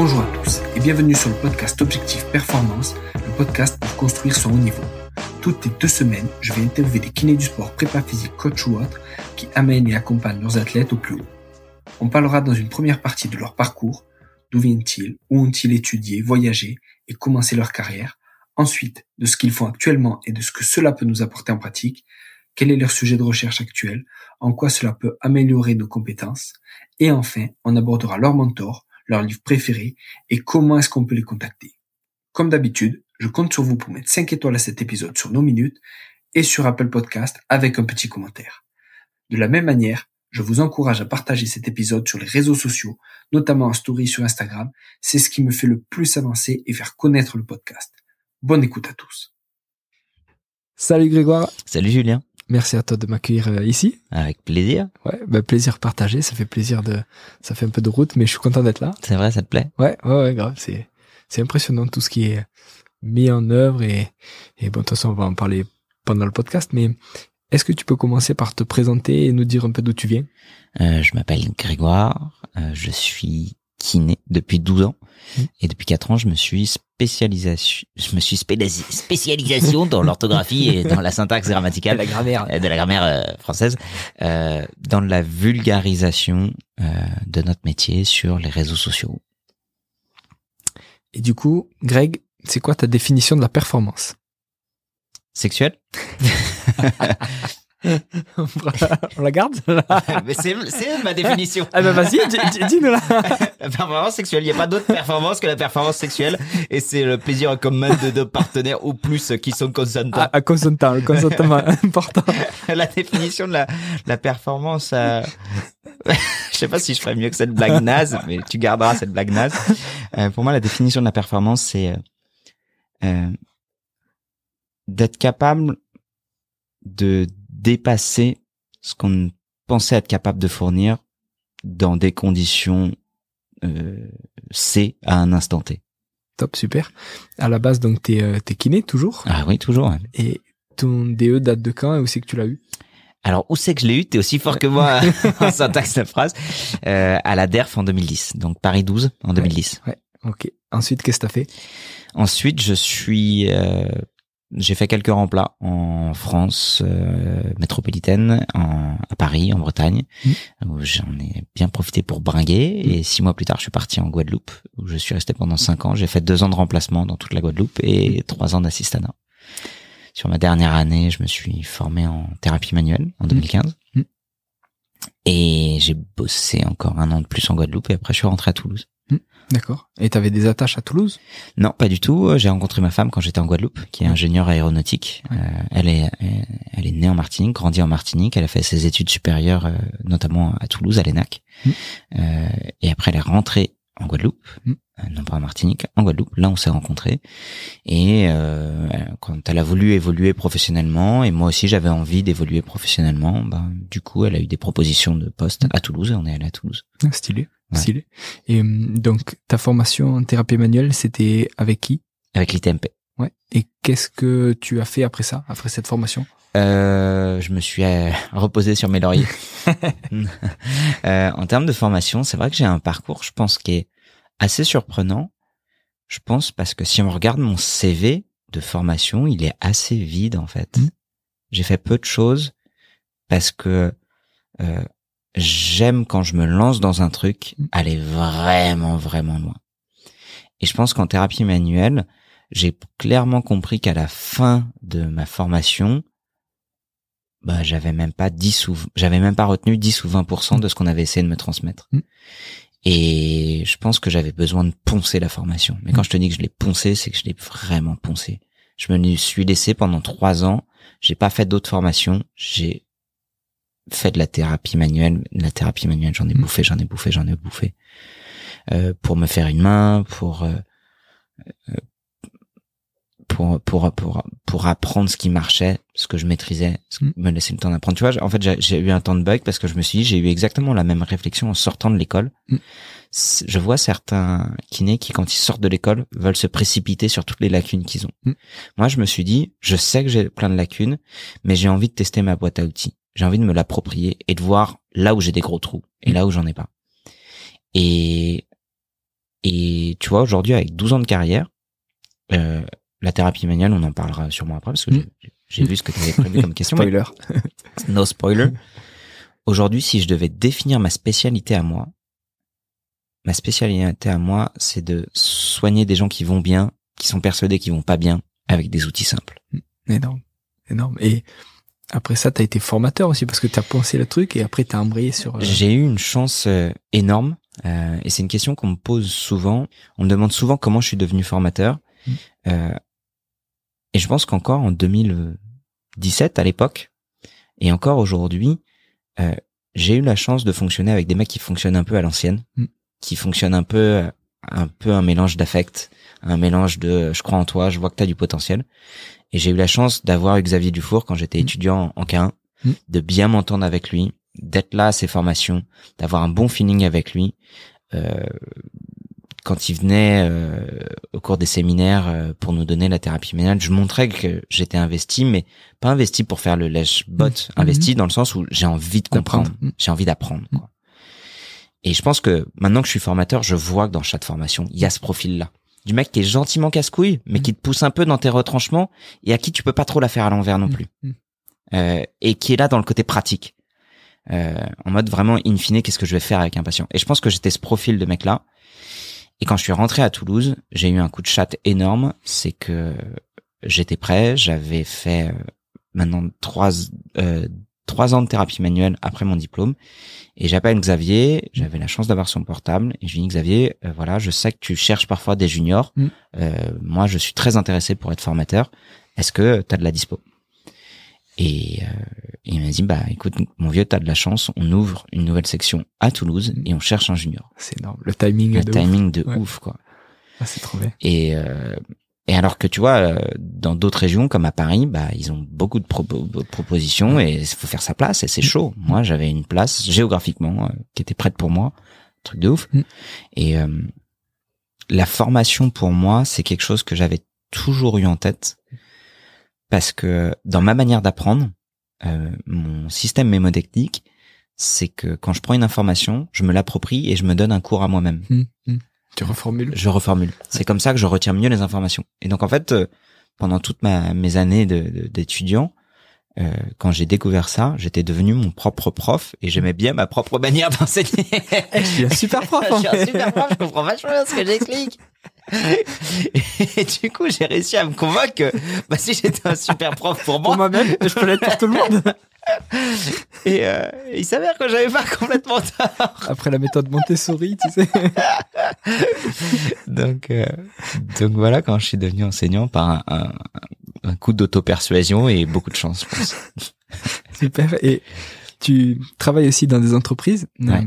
Bonjour à tous et bienvenue sur le podcast Objectif Performance, le podcast pour construire son haut niveau. Toutes les 2 semaines, je vais interviewer des kinés du sport, prépa physique, coach ou autres, qui amènent et accompagnent leurs athlètes au plus haut. On parlera dans une première partie de leur parcours, d'où viennent-ils, où ont-ils étudié, voyagé et commencé leur carrière, ensuite de ce qu'ils font actuellement et de ce que cela peut nous apporter en pratique, quel est leur sujet de recherche actuel, en quoi cela peut améliorer nos compétences, et enfin, on abordera leur mentor, leur livre préféré et comment est-ce qu'on peut les contacter. Comme d'habitude, je compte sur vous pour mettre 5 étoiles à cet épisode sur nos minutes et sur Apple Podcast avec un petit commentaire. De la même manière, je vous encourage à partager cet épisode sur les réseaux sociaux, notamment en story sur Instagram. C'est ce qui me fait le plus avancer et faire connaître le podcast. Bonne écoute à tous. Salut Grégoire. Salut Julien. Merci à toi de m'accueillir ici. Avec plaisir. Ouais, plaisir partagé. Ça fait plaisir ça fait un peu de route, mais je suis content d'être là. C'est vrai, ça te plaît? Ouais, grave. C'est impressionnant tout ce qui est mis en œuvre et bon, de toute façon, on va en parler pendant le podcast, mais est-ce que tu peux commencer par te présenter et nous dire un peu d'où tu viens? Je m'appelle Grégoire. Je suis kiné depuis 12 ans. Et depuis 4 ans, je me suis spécialisé dans l'orthographie et dans la syntaxe grammaticale. De la grammaire française. Dans la vulgarisation de notre métier sur les réseaux sociaux. Et du coup, Greg, c'est quoi ta définition de la performance? Sexuelle? On la garde? Mais c'est ma définition. Ah ben vas-y, dis-nous là. La performance sexuelle, il n'y a pas d'autre performance que la performance sexuelle, et c'est le plaisir commun de 2 partenaires ou plus qui sont consentants. Le consentement important. La définition de la performance, je sais pas si je ferais mieux que cette blague naze, mais tu garderas cette blague naze. Pour moi, la définition de la performance, c'est d'être capable de dépasser ce qu'on pensait être capable de fournir dans des conditions C à un instant T. Top, super. À la base, donc, t'es kiné toujours? Ah oui, toujours. Et ton DE date de quand et où c'est que tu l'as eu? Alors, où c'est que je l'ai eu? T'es aussi fort que moi en syntaxe de phrase. À la DERF en 2010. Donc, Paris 12 en 2010. Ouais, ok. Ensuite, qu'est-ce que t'as fait? Ensuite, j'ai fait quelques remplats en France métropolitaine, à Paris, en Bretagne, où j'en ai bien profité pour bringuer. Et 6 mois plus tard, je suis parti en Guadeloupe, où je suis resté pendant 5 ans. J'ai fait 2 ans de remplacement dans toute la Guadeloupe et 3 ans d'assistanat. Sur ma dernière année, je me suis formé en thérapie manuelle en 2015. Et j'ai bossé encore 1 an de plus en Guadeloupe et après je suis rentré à Toulouse. D'accord. Et t'avais des attaches à Toulouse? Non, pas du tout. J'ai rencontré ma femme quand j'étais en Guadeloupe, qui est ingénieure aéronautique. Elle est née en Martinique, grandie en Martinique. Elle a fait ses études supérieures, notamment à Toulouse, à l'ENAC. Et après, elle est rentrée en Guadeloupe, non pas en Martinique, en Guadeloupe. Là, on s'est rencontrés. Et quand elle a voulu évoluer professionnellement, et moi aussi, j'avais envie d'évoluer professionnellement, du coup, elle a eu des propositions de poste à Toulouse et on est allé à Toulouse. Stylé. Ouais. Stylé. Et donc, ta formation en thérapie manuelle, c'était avec qui? Avec l'ITMP. Ouais. Et qu'est-ce que tu as fait après ça, après cette formation? Je me suis reposé sur mes lauriers. En termes de formation, c'est vrai que j'ai un parcours, je pense, qui est assez surprenant. Je pense parce que si on regarde mon CV de formation, il est assez vide en fait. J'ai fait peu de choses parce que j'aime quand je me lance dans un truc, aller vraiment, vraiment loin. Et je pense qu'en thérapie manuelle, j'ai clairement compris qu'à la fin de ma formation, j'avais même pas retenu 10 ou 20% de ce qu'on avait essayé de me transmettre. Et je pense que j'avais besoin de poncer la formation. Mais quand je te dis que je l'ai poncé, c'est que je l'ai vraiment poncé. Je me suis laissé pendant 3 ans. J'ai pas fait d'autres formations. J'ai fait de la thérapie manuelle. J'en ai bouffé. Pour me faire une main, pour apprendre ce qui marchait, ce que je maîtrisais, me laisser le temps d'apprendre. Tu vois, en fait, j'ai eu un temps de bug parce que je me suis dit, j'ai eu exactement la même réflexion en sortant de l'école. Je vois certains kinés qui, quand ils sortent de l'école, veulent se précipiter sur toutes les lacunes qu'ils ont. Moi, je me suis dit, je sais que j'ai plein de lacunes, mais j'ai envie de tester ma boîte à outils. J'ai envie de me l'approprier et de voir là où j'ai des gros trous et là où j'en ai pas. Et Et tu vois, aujourd'hui, avec 12 ans de carrière, la thérapie manuelle, on en parlera sûrement après, parce que j'ai vu ce que tu avais prévu comme question. Spoiler. No spoiler. Aujourd'hui, si je devais définir ma spécialité à moi, c'est de soigner des gens qui vont bien, qui sont persuadés qu'ils vont pas bien, avec des outils simples. Énorme. Et après ça, t'as été formateur aussi, parce que t'as pensé le truc et après t'as embrayé sur... J'ai eu une chance énorme, et c'est une question qu'on me pose souvent. On me demande souvent comment je suis devenu formateur. Et je pense qu'encore en 2017, à l'époque, et encore aujourd'hui, j'ai eu la chance de fonctionner avec des mecs qui fonctionnent un peu à l'ancienne, qui fonctionnent un peu un mélange d'affect, un mélange de je crois en toi, je vois que t'as du potentiel. Et j'ai eu la chance d'avoir Xavier Dufour quand j'étais étudiant en K1, de bien m'entendre avec lui, d'être là à ses formations, d'avoir un bon feeling avec lui. Quand il venait au cours des séminaires pour nous donner la thérapie manuelle, je montrais que j'étais investi, mais pas investi pour faire le lèche-bot, investi dans le sens où j'ai envie de comprendre, j'ai envie d'apprendre, quoi. Et je pense que maintenant que je suis formateur, je vois que dans chaque formation, il y a ce profil-là. Du mec qui est gentiment casse-couille, mais qui te pousse un peu dans tes retranchements et à qui tu peux pas trop la faire à l'envers non plus. Et qui est là dans le côté pratique. En mode vraiment, in fine, qu'est-ce que je vais faire avec un patient? Et je pense que j'étais ce profil de mec-là. Et quand je suis rentré à Toulouse, j'ai eu un coup de chatte énorme. C'est que j'étais prêt, j'avais fait maintenant 3 ans de thérapie manuelle après mon diplôme. Et j'appelle Xavier, j'avais la chance d'avoir son portable, et je lui dis Xavier, voilà, je sais que tu cherches parfois des juniors, moi je suis très intéressé pour être formateur, est-ce que t'as de la dispo? Et il m'a dit, bah écoute mon vieux, t'as de la chance, on ouvre une nouvelle section à Toulouse et on cherche un junior. C'est énorme, le timing de ouf. Ouf quoi. Ah, c'est trop bien. Et alors que tu vois, dans d'autres régions comme à Paris, bah ils ont beaucoup de propositions et il faut faire sa place et c'est chaud. Moi, j'avais une place géographiquement qui était prête pour moi, truc de ouf. Et la formation pour moi, c'est quelque chose que j'avais toujours eu en tête parce que dans ma manière d'apprendre, mon système mémotechnique, c'est que quand je prends une information, je me l'approprie et je me donne un cours à moi-même. Tu reformules? Je reformule. C'est comme ça que je retiens mieux les informations. Et donc en fait, pendant toutes mes années d'étudiant, quand j'ai découvert ça, j'étais devenu mon propre prof et j'aimais bien ma propre manière d'enseigner. Je suis un super prof. Je suis un super prof, je comprends vachement bien ce que j'explique. Et du coup, j'ai réussi à me convaincre que si j'étais un super prof pour moi-même, je peux l'être pour tout le monde. Et il s'avère que j'avais pas complètement tort. Après la méthode Montessori, tu sais. Donc voilà, quand je suis devenu enseignant par un coup d'auto-persuasion et beaucoup de chance, je pense. Super. Et tu travailles aussi dans des entreprises. Ouais.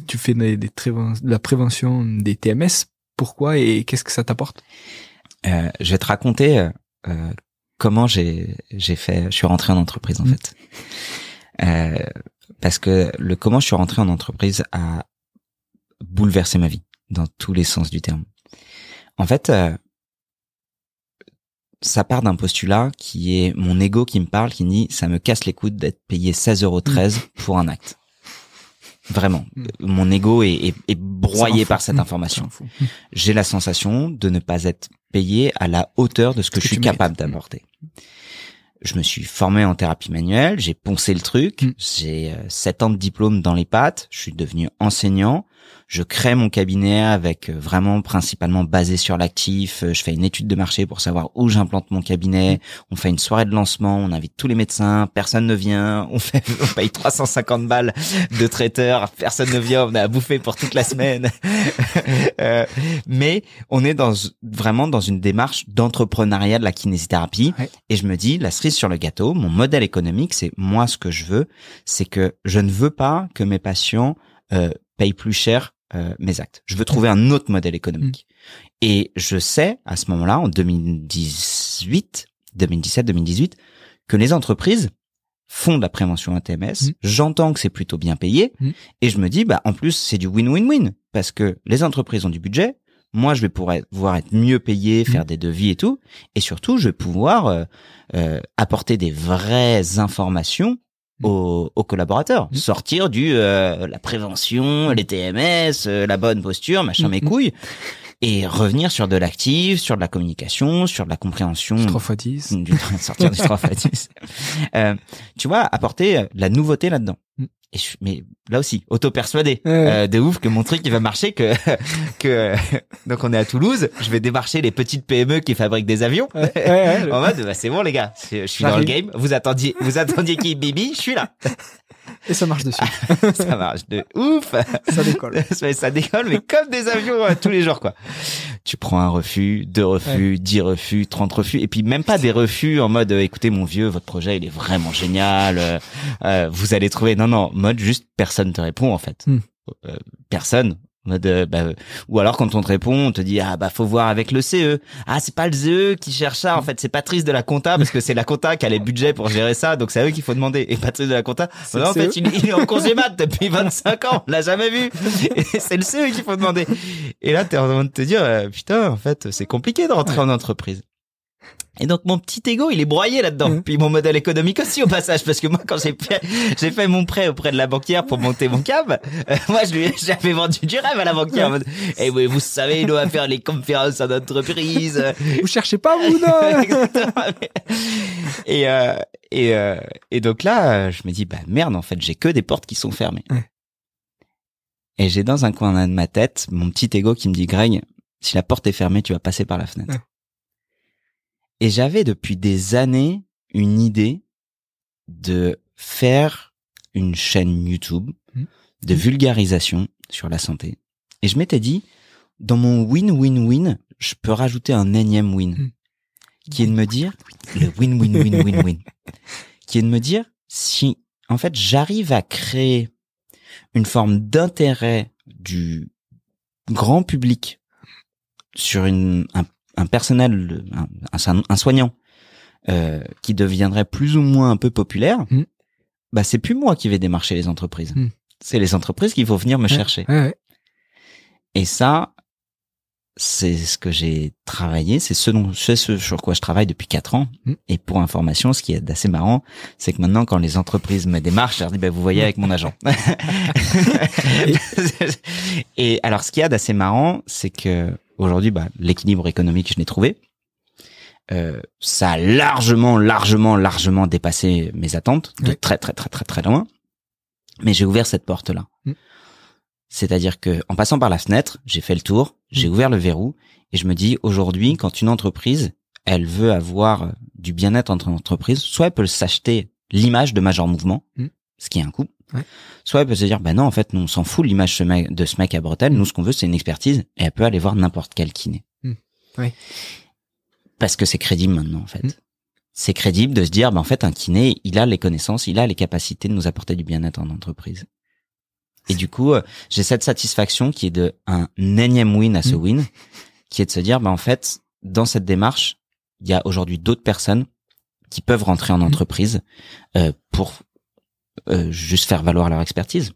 Tu fais de la prévention des TMS. Pourquoi et qu'est-ce que ça t'apporte? Je vais te raconter comment j'ai fait. Je suis rentré en entreprise en fait. Parce que comment je suis rentré en entreprise a bouleversé ma vie dans tous les sens du terme. En fait, ça part d'un postulat qui est mon ego qui me parle, qui me dit ça me casse les coudes d'être payé 16,13 € pour un acte. Vraiment, mon ego est broyé par cette information. J'ai la sensation de ne pas être payé à la hauteur de ce que je suis capable d'apporter. Je me suis formé en thérapie manuelle, j'ai poncé le truc, j'ai 7 ans de diplôme dans les pattes, je suis devenu enseignant, je crée mon cabinet avec vraiment principalement basé sur l'actif, je fais une étude de marché pour savoir où j'implante mon cabinet, on fait une soirée de lancement, on invite tous les médecins, personne ne vient, on paye 350 balles de traiteur, personne ne vient, on a à bouffer pour toute la semaine. Mais on est vraiment dans une démarche d'entrepreneuriat de la kinésithérapie. Ouais. Et je me dis, la cerise sur le gâteau, mon modèle économique, c'est moi ce que je veux, c'est que je ne veux pas que mes patients payent plus cher mes actes. Je veux trouver un autre modèle économique. Et je sais, à ce moment-là, en 2017, 2018, que les entreprises font de la prévention à TMS. J'entends que c'est plutôt bien payé. Et je me dis, en plus, c'est du win-win-win. Parce que les entreprises ont du budget. Moi, je vais pouvoir être mieux payé, faire des devis et tout. Et surtout, je vais pouvoir apporter des vraies informations aux collaborateurs. Sortir du la prévention, les TMS, la bonne posture, machin mes couilles, et revenir sur de l'actif, sur de la communication, sur de la compréhension. Du 3x10. Sortir du 3x10. Tu vois, apporter la nouveauté là-dedans. Et mais là aussi, auto-persuadé de ouf que mon truc il va marcher, que donc on est à Toulouse, je vais démarcher les petites PME qui fabriquent des avions en mode c'est bon les gars, je suis dans le game, vous attendiez qui Bibi, je suis là. Et ça marche dessus. Ça marche de ouf. Ça décolle. Ça décolle, mais comme des avions tous les jours, quoi. Tu prends un refus, 2 refus, 10 refus, 30 refus, et puis même pas des refus en mode écoutez mon vieux, votre projet il est vraiment génial, vous allez trouver. Non, mode juste personne te répond en fait. Personne. Mode, ou alors quand on te répond, on te dit faut voir avec le CE. C'est pas le CE qui cherche ça en fait, c'est Patrice de la compta parce que c'est la compta qui a les budgets pour gérer ça, donc c'est à eux qu'il faut demander. Et Patrice de la compta, en fait il est en congé mat depuis 25 ans, on l'a jamais vu. Et c'est le CE qu'il faut demander. Et là t'es en train de te dire putain en fait c'est compliqué de rentrer en entreprise. Et donc mon petit ego il est broyé là-dedans. Puis mon modèle économique aussi au passage, parce que moi quand j'ai fait mon prêt auprès de la banquière pour monter mon cab, moi j'avais vendu du rêve à la banquière en mode oui vous savez il doit faire les conférences en entreprise. Vous cherchez pas vous non. Et donc là je me dis merde en fait j'ai que des portes qui sont fermées. Et j'ai dans un coin de ma tête mon petit ego qui me dit Greg, si la porte est fermée tu vas passer par la fenêtre. Et j'avais depuis des années une idée de faire une chaîne YouTube de vulgarisation sur la santé. Et je m'étais dit, dans mon win-win-win, je peux rajouter un énième win. Qui est de me dire, le win-win-win-win-win. Qui est de me dire, si, en fait, j'arrive à créer une forme d'intérêt du grand public sur un personnel, un soignant qui deviendrait plus ou moins un peu populaire, c'est plus moi qui vais démarcher les entreprises. C'est les entreprises qu'il faut venir me chercher. Et ça, c'est ce que j'ai travaillé, c'est ce sur quoi je travaille depuis 4 ans. Et pour information, ce qui est assez marrant, c'est que maintenant, quand les entreprises me démarchent, je leur dis, vous voyez avec mon agent. Et alors, ce qu'il y a d'assez marrant, c'est que aujourd'hui, l'équilibre économique, je l'ai trouvé. Ça a largement dépassé mes attentes, de très loin. Mais j'ai ouvert cette porte-là. C'est-à-dire que, en passant par la fenêtre, j'ai fait le tour, j'ai ouvert le verrou, et je me dis, aujourd'hui, quand une entreprise, elle veut avoir du bien-être entre entreprises, soit elle peut s'acheter l'image de Major Mouvement, ce qui est un coût, soit elle peut se dire, non, en fait, nous, on s'en fout l'image de ce mec à bretelles, nous, ce qu'on veut, c'est une expertise, et elle peut aller voir n'importe quel kiné. Parce que c'est crédible maintenant, en fait. C'est crédible de se dire, en fait, un kiné, il a les connaissances, il a les capacités de nous apporter du bien-être en entreprise. Et du coup, j'ai cette satisfaction qui est de un énième win à ce win, qui est de se dire, en fait, dans cette démarche, il y a aujourd'hui d'autres personnes qui peuvent rentrer en entreprise pour juste faire valoir leur expertise.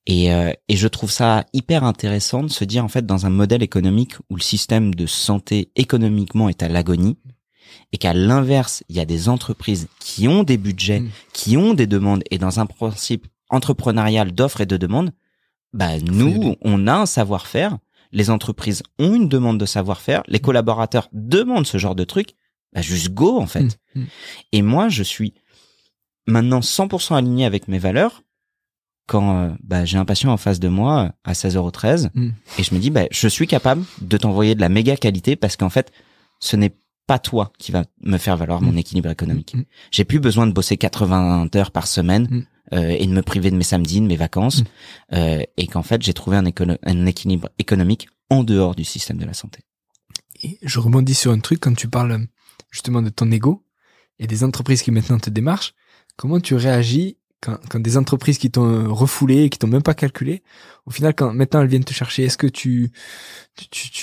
Et je trouve ça hyper intéressant de se dire, en fait, dans un modèle économique où le système de santé économiquement est à l'agonie, et qu'à l'inverse, il y a des entreprises qui ont des budgets, qui ont des demandes, et dans un principe entrepreneurial d'offres et de demandes, nous, on a un savoir-faire, les entreprises ont une demande de savoir-faire, les collaborateurs demandent ce genre de truc, juste go, en fait. Et moi, je suis maintenant 100% aligné avec mes valeurs quand j'ai un patient en face de moi à 16,13 € et je me dis, je suis capable de t'envoyer de la méga qualité parce qu'en fait, ce n'est pas toi qui va me faire valoir mon équilibre économique. J'ai plus besoin de bosser 80 heures par semaine et de me priver de mes samedis, de mes vacances, et qu'en fait, j'ai trouvé un équilibre économique en dehors du système de la santé. Et je rebondis sur un truc quand tu parles justement de ton ego et des entreprises qui maintenant te démarchent. Comment tu réagis quand des entreprises qui t'ont refoulé et qui t'ont même pas calculé, au final, quand maintenant elles viennent te chercher, est-ce que tu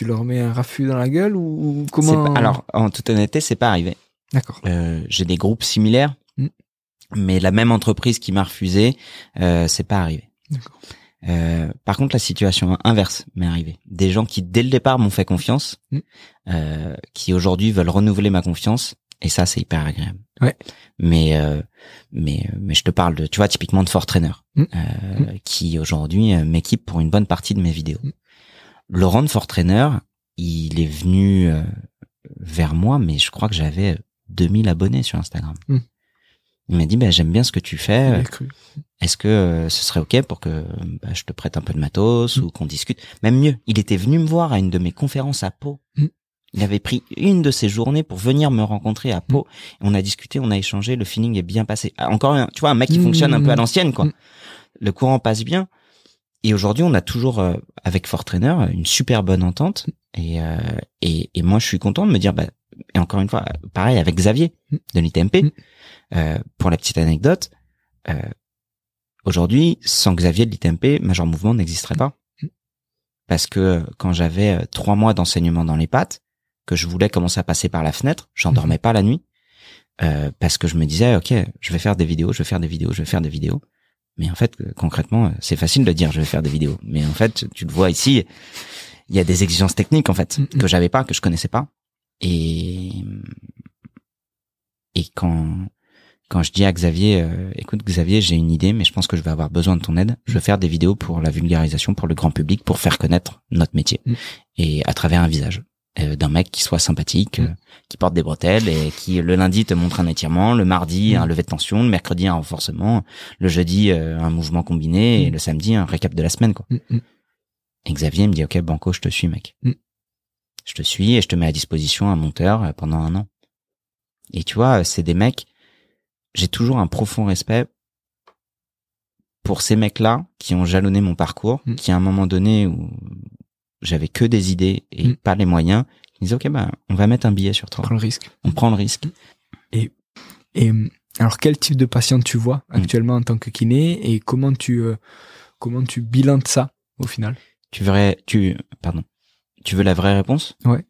leur mets un raffut dans la gueule ou comment? Alors, en toute honnêteté, c'est pas arrivé. D'accord. J'ai des groupes similaires, mais la même entreprise qui m'a refusé, c'est pas arrivé. D'accord. Par contre, la situation inverse m'est arrivée. Des gens qui, dès le départ, m'ont fait confiance, qui aujourd'hui veulent renouveler ma confiance Et ça, c'est hyper agréable. Ouais. Mais je te parle de, tu vois, typiquement de Fortrainer, qui aujourd'hui m'équipe pour une bonne partie de mes vidéos. Laurent de Fortrainer, il est venu vers moi, mais je crois que j'avais 2000 abonnés sur Instagram. Il m'a dit, j'aime bien ce que tu fais. Est-ce que ce serait OK pour que je te prête un peu de matos ou qu'on discute? Même mieux, il était venu me voir à une de mes conférences à Pau. Il avait pris une de ses journées pour venir me rencontrer à Pau. On a discuté, on a échangé, le feeling est bien passé. Encore, tu vois, un mec qui fonctionne un peu à l'ancienne, quoi. Le courant passe bien. Et aujourd'hui, on a toujours, avec Fortrainer, une super bonne entente. Et moi, je suis content de me dire, et encore une fois, pareil avec Xavier de l'ITMP. Pour la petite anecdote, aujourd'hui, sans Xavier de l'ITMP, Major Mouvement n'existerait pas. Parce que quand j'avais 3 mois d'enseignement dans les pattes, que je voulais commencer à passer par la fenêtre, j'en dormais pas la nuit, parce que je me disais, OK, je vais faire des vidéos. Mais en fait, concrètement, c'est facile de dire je vais faire des vidéos. Mais en fait, tu le vois ici, il y a des exigences techniques, en fait, que j'avais pas, que je connaissais pas. Et quand je dis à Xavier, écoute Xavier, j'ai une idée, mais je pense que je vais avoir besoin de ton aide. Je veux faire des vidéos pour la vulgarisation, pour le grand public, pour faire connaître notre métier. Et à travers un visage. D'un mec qui soit sympathique, qui porte des bretelles et qui le lundi te montre un étirement, le mardi un lever de tension, le mercredi un renforcement, le jeudi un mouvement combiné et le samedi un récap de la semaine, quoi. Et Xavier me dit OK, banco, je te suis, mec. Je te suis et je te mets à disposition un monteur pendant 1 an. Et tu vois, c'est des mecs, j'ai toujours un profond respect pour ces mecs-là qui ont jalonné mon parcours, qui à un moment donné où j'avais que des idées et pas les moyens, ils disaient OK, on va mettre un billet sur toi. On prend le risque. Et alors quel type de patient tu vois actuellement en tant que kiné et comment tu bilans ça au final? Tu veux la vraie réponse? Ouais.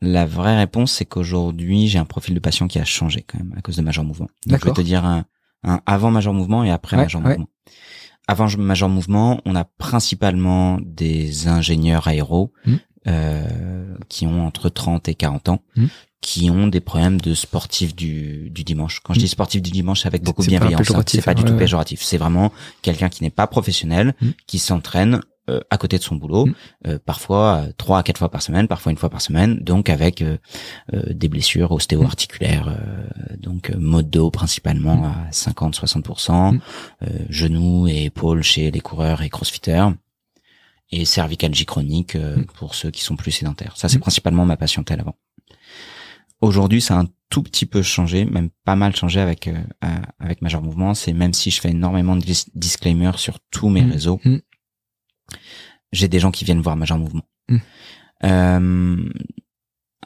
La vraie réponse, c'est qu'aujourd'hui, j'ai un profil de patient qui a changé quand même à cause de Major Mouvement. Donc, je vais te dire un avant Major Mouvement et après Major Mouvement. Avant Major Mouvement, on a principalement des ingénieurs aéros qui ont entre 30 et 40 ans, qui ont des problèmes de sportifs du dimanche. Quand je dis sportif du dimanche, c'est avec beaucoup de bienveillance. C'est pas du tout péjoratif. C'est vraiment quelqu'un qui n'est pas professionnel, qui s'entraîne à côté de son boulot, parfois 3 à 4 fois par semaine, parfois 1 fois par semaine, donc avec des blessures ostéo-articulaires, donc maux de dos principalement à 50-60%, genoux et épaules chez les coureurs et crossfitters, et cervicalgie chronique pour ceux qui sont plus sédentaires. Ça, c'est principalement ma patientèle avant. Aujourd'hui, ça a un tout petit peu changé, même pas mal changé avec Major Mouvement. C'est même si je fais énormément de disclaimers sur tous mes réseaux, j'ai des gens qui viennent voir Major Mouvement.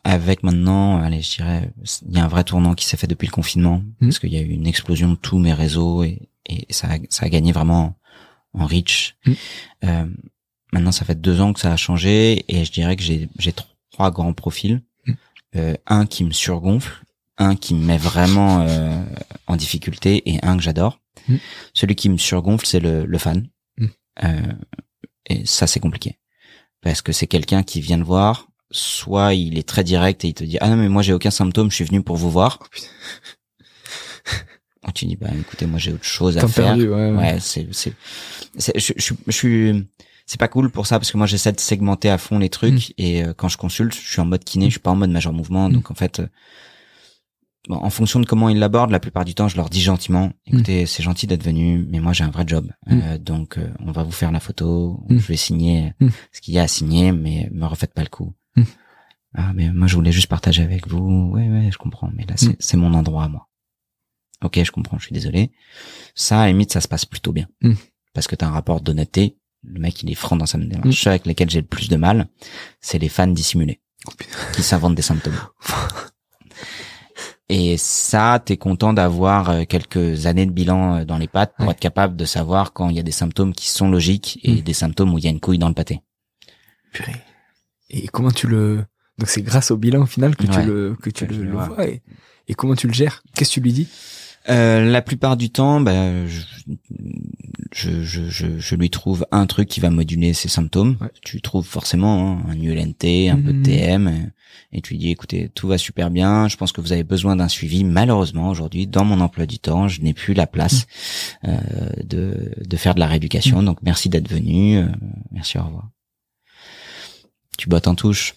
Avec maintenant, allez, je dirais, il y a un vrai tournant qui s'est fait depuis le confinement, parce qu'il y a eu une explosion de tous mes réseaux et ça a gagné vraiment en reach. Maintenant, ça fait 2 ans que ça a changé et je dirais que j'ai 3 grands profils. Un qui me surgonfle, un qui me met vraiment en difficulté et un que j'adore. Celui qui me surgonfle, c'est le fan. Et ça, c'est compliqué. Parce que c'est quelqu'un qui vient te voir, soit il est très direct et il te dit « Ah non, mais moi, j'ai aucun symptôme, je suis venu pour vous voir. » Tu dis « écoutez, moi, j'ai autre chose à faire. » Ouais, c'est pas cool pour ça, parce que moi, j'essaie de segmenter à fond les trucs et quand je consulte, je suis en mode kiné, je suis pas en mode Major Mouvement. Donc, en fait, en fonction de comment ils l'abordent, la plupart du temps, je leur dis gentiment, écoutez, c'est gentil d'être venu, mais moi j'ai un vrai job. Donc, on va vous faire la photo, je vais signer ce qu'il y a à signer, mais me refaites pas le coup. Ah, mais moi je voulais juste partager avec vous. Ouais, je comprends, mais là c'est mon endroit à moi. Ok, je comprends, je suis désolé. Ça, à la limite, ça se passe plutôt bien. Parce que t'as un rapport d'honnêteté. Le mec, il est franc dans sa démarche. Ceux avec lesquels j'ai le plus de mal, c'est les fans dissimulés. Qui s'inventent des symptômes. Et ça, t'es content d'avoir quelques années de bilan dans les pattes pour être capable de savoir quand il y a des symptômes qui sont logiques et des symptômes où il y a une couille dans le pâté. Purée. Et comment donc c'est grâce au bilan au final que tu le vois et comment tu le gères? Qu'est-ce que tu lui dis? La plupart du temps, je lui trouve un truc qui va moduler ses symptômes. Tu trouves forcément un ULNT, un peu de TM. et tu lui dis écoutez, tout va super bien, je pense que vous avez besoin d'un suivi. Malheureusement aujourd'hui dans mon emploi du temps, je n'ai plus la place de faire de la rééducation, donc merci d'être venu, merci, au revoir. Tu bottes en touche.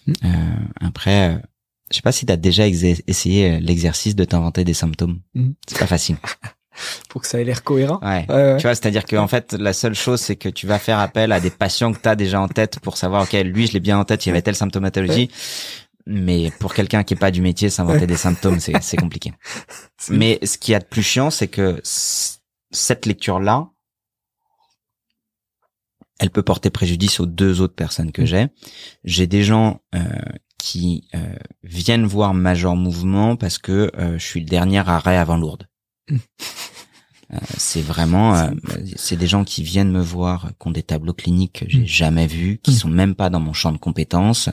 Après, je sais pas si tu as déjà essayé l'exercice de t'inventer des symptômes. C'est pas facile. Pour que ça ait l'air cohérent. Ouais. Tu vois, c'est-à-dire que en fait, la seule chose, c'est que tu vas faire appel à des patients que tu as déjà en tête pour savoir, ok, lui, je l'ai bien en tête, il y avait telle symptomatologie. Mais pour quelqu'un qui est pas du métier, s'inventer des symptômes, c'est compliqué. Mais ce qu'il y a de plus chiant, c'est que cette lecture-là, elle peut porter préjudice aux 2 autres personnes que j'ai. J'ai des gens qui viennent voir Major Mouvement parce que je suis le dernier arrêt avant Lourdes. C'est vraiment c'est des gens qui viennent me voir, qui ont des tableaux cliniques que j'ai jamais vus, qui sont même pas dans mon champ de compétences,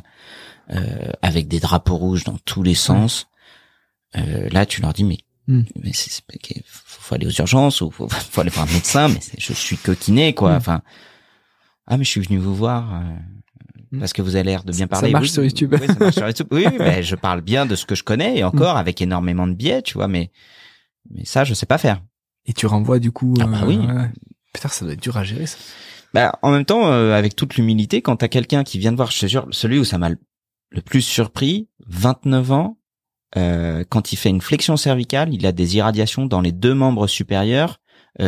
avec des drapeaux rouges dans tous les sens. Là tu leur dis mais faut aller aux urgences ou faut aller voir un médecin, mais je suis que kiné quoi. Enfin mais je suis venu vous voir parce que vous avez l'air de bien parler. Ça marche sur YouTube. Oui, ça marche sur YouTube. Oui, mais je parle bien de ce que je connais et encore avec énormément de biais, tu vois, mais ça, je sais pas faire. Et tu renvoies du coup. Oui. Putain, ça doit être dur à gérer ça. En même temps, avec toute l'humilité, quand t'as quelqu'un qui vient te voir, je te jure, celui où ça m'a le plus surpris, 29 ans, quand il fait une flexion cervicale, il a des irradiations dans les 2 membres supérieurs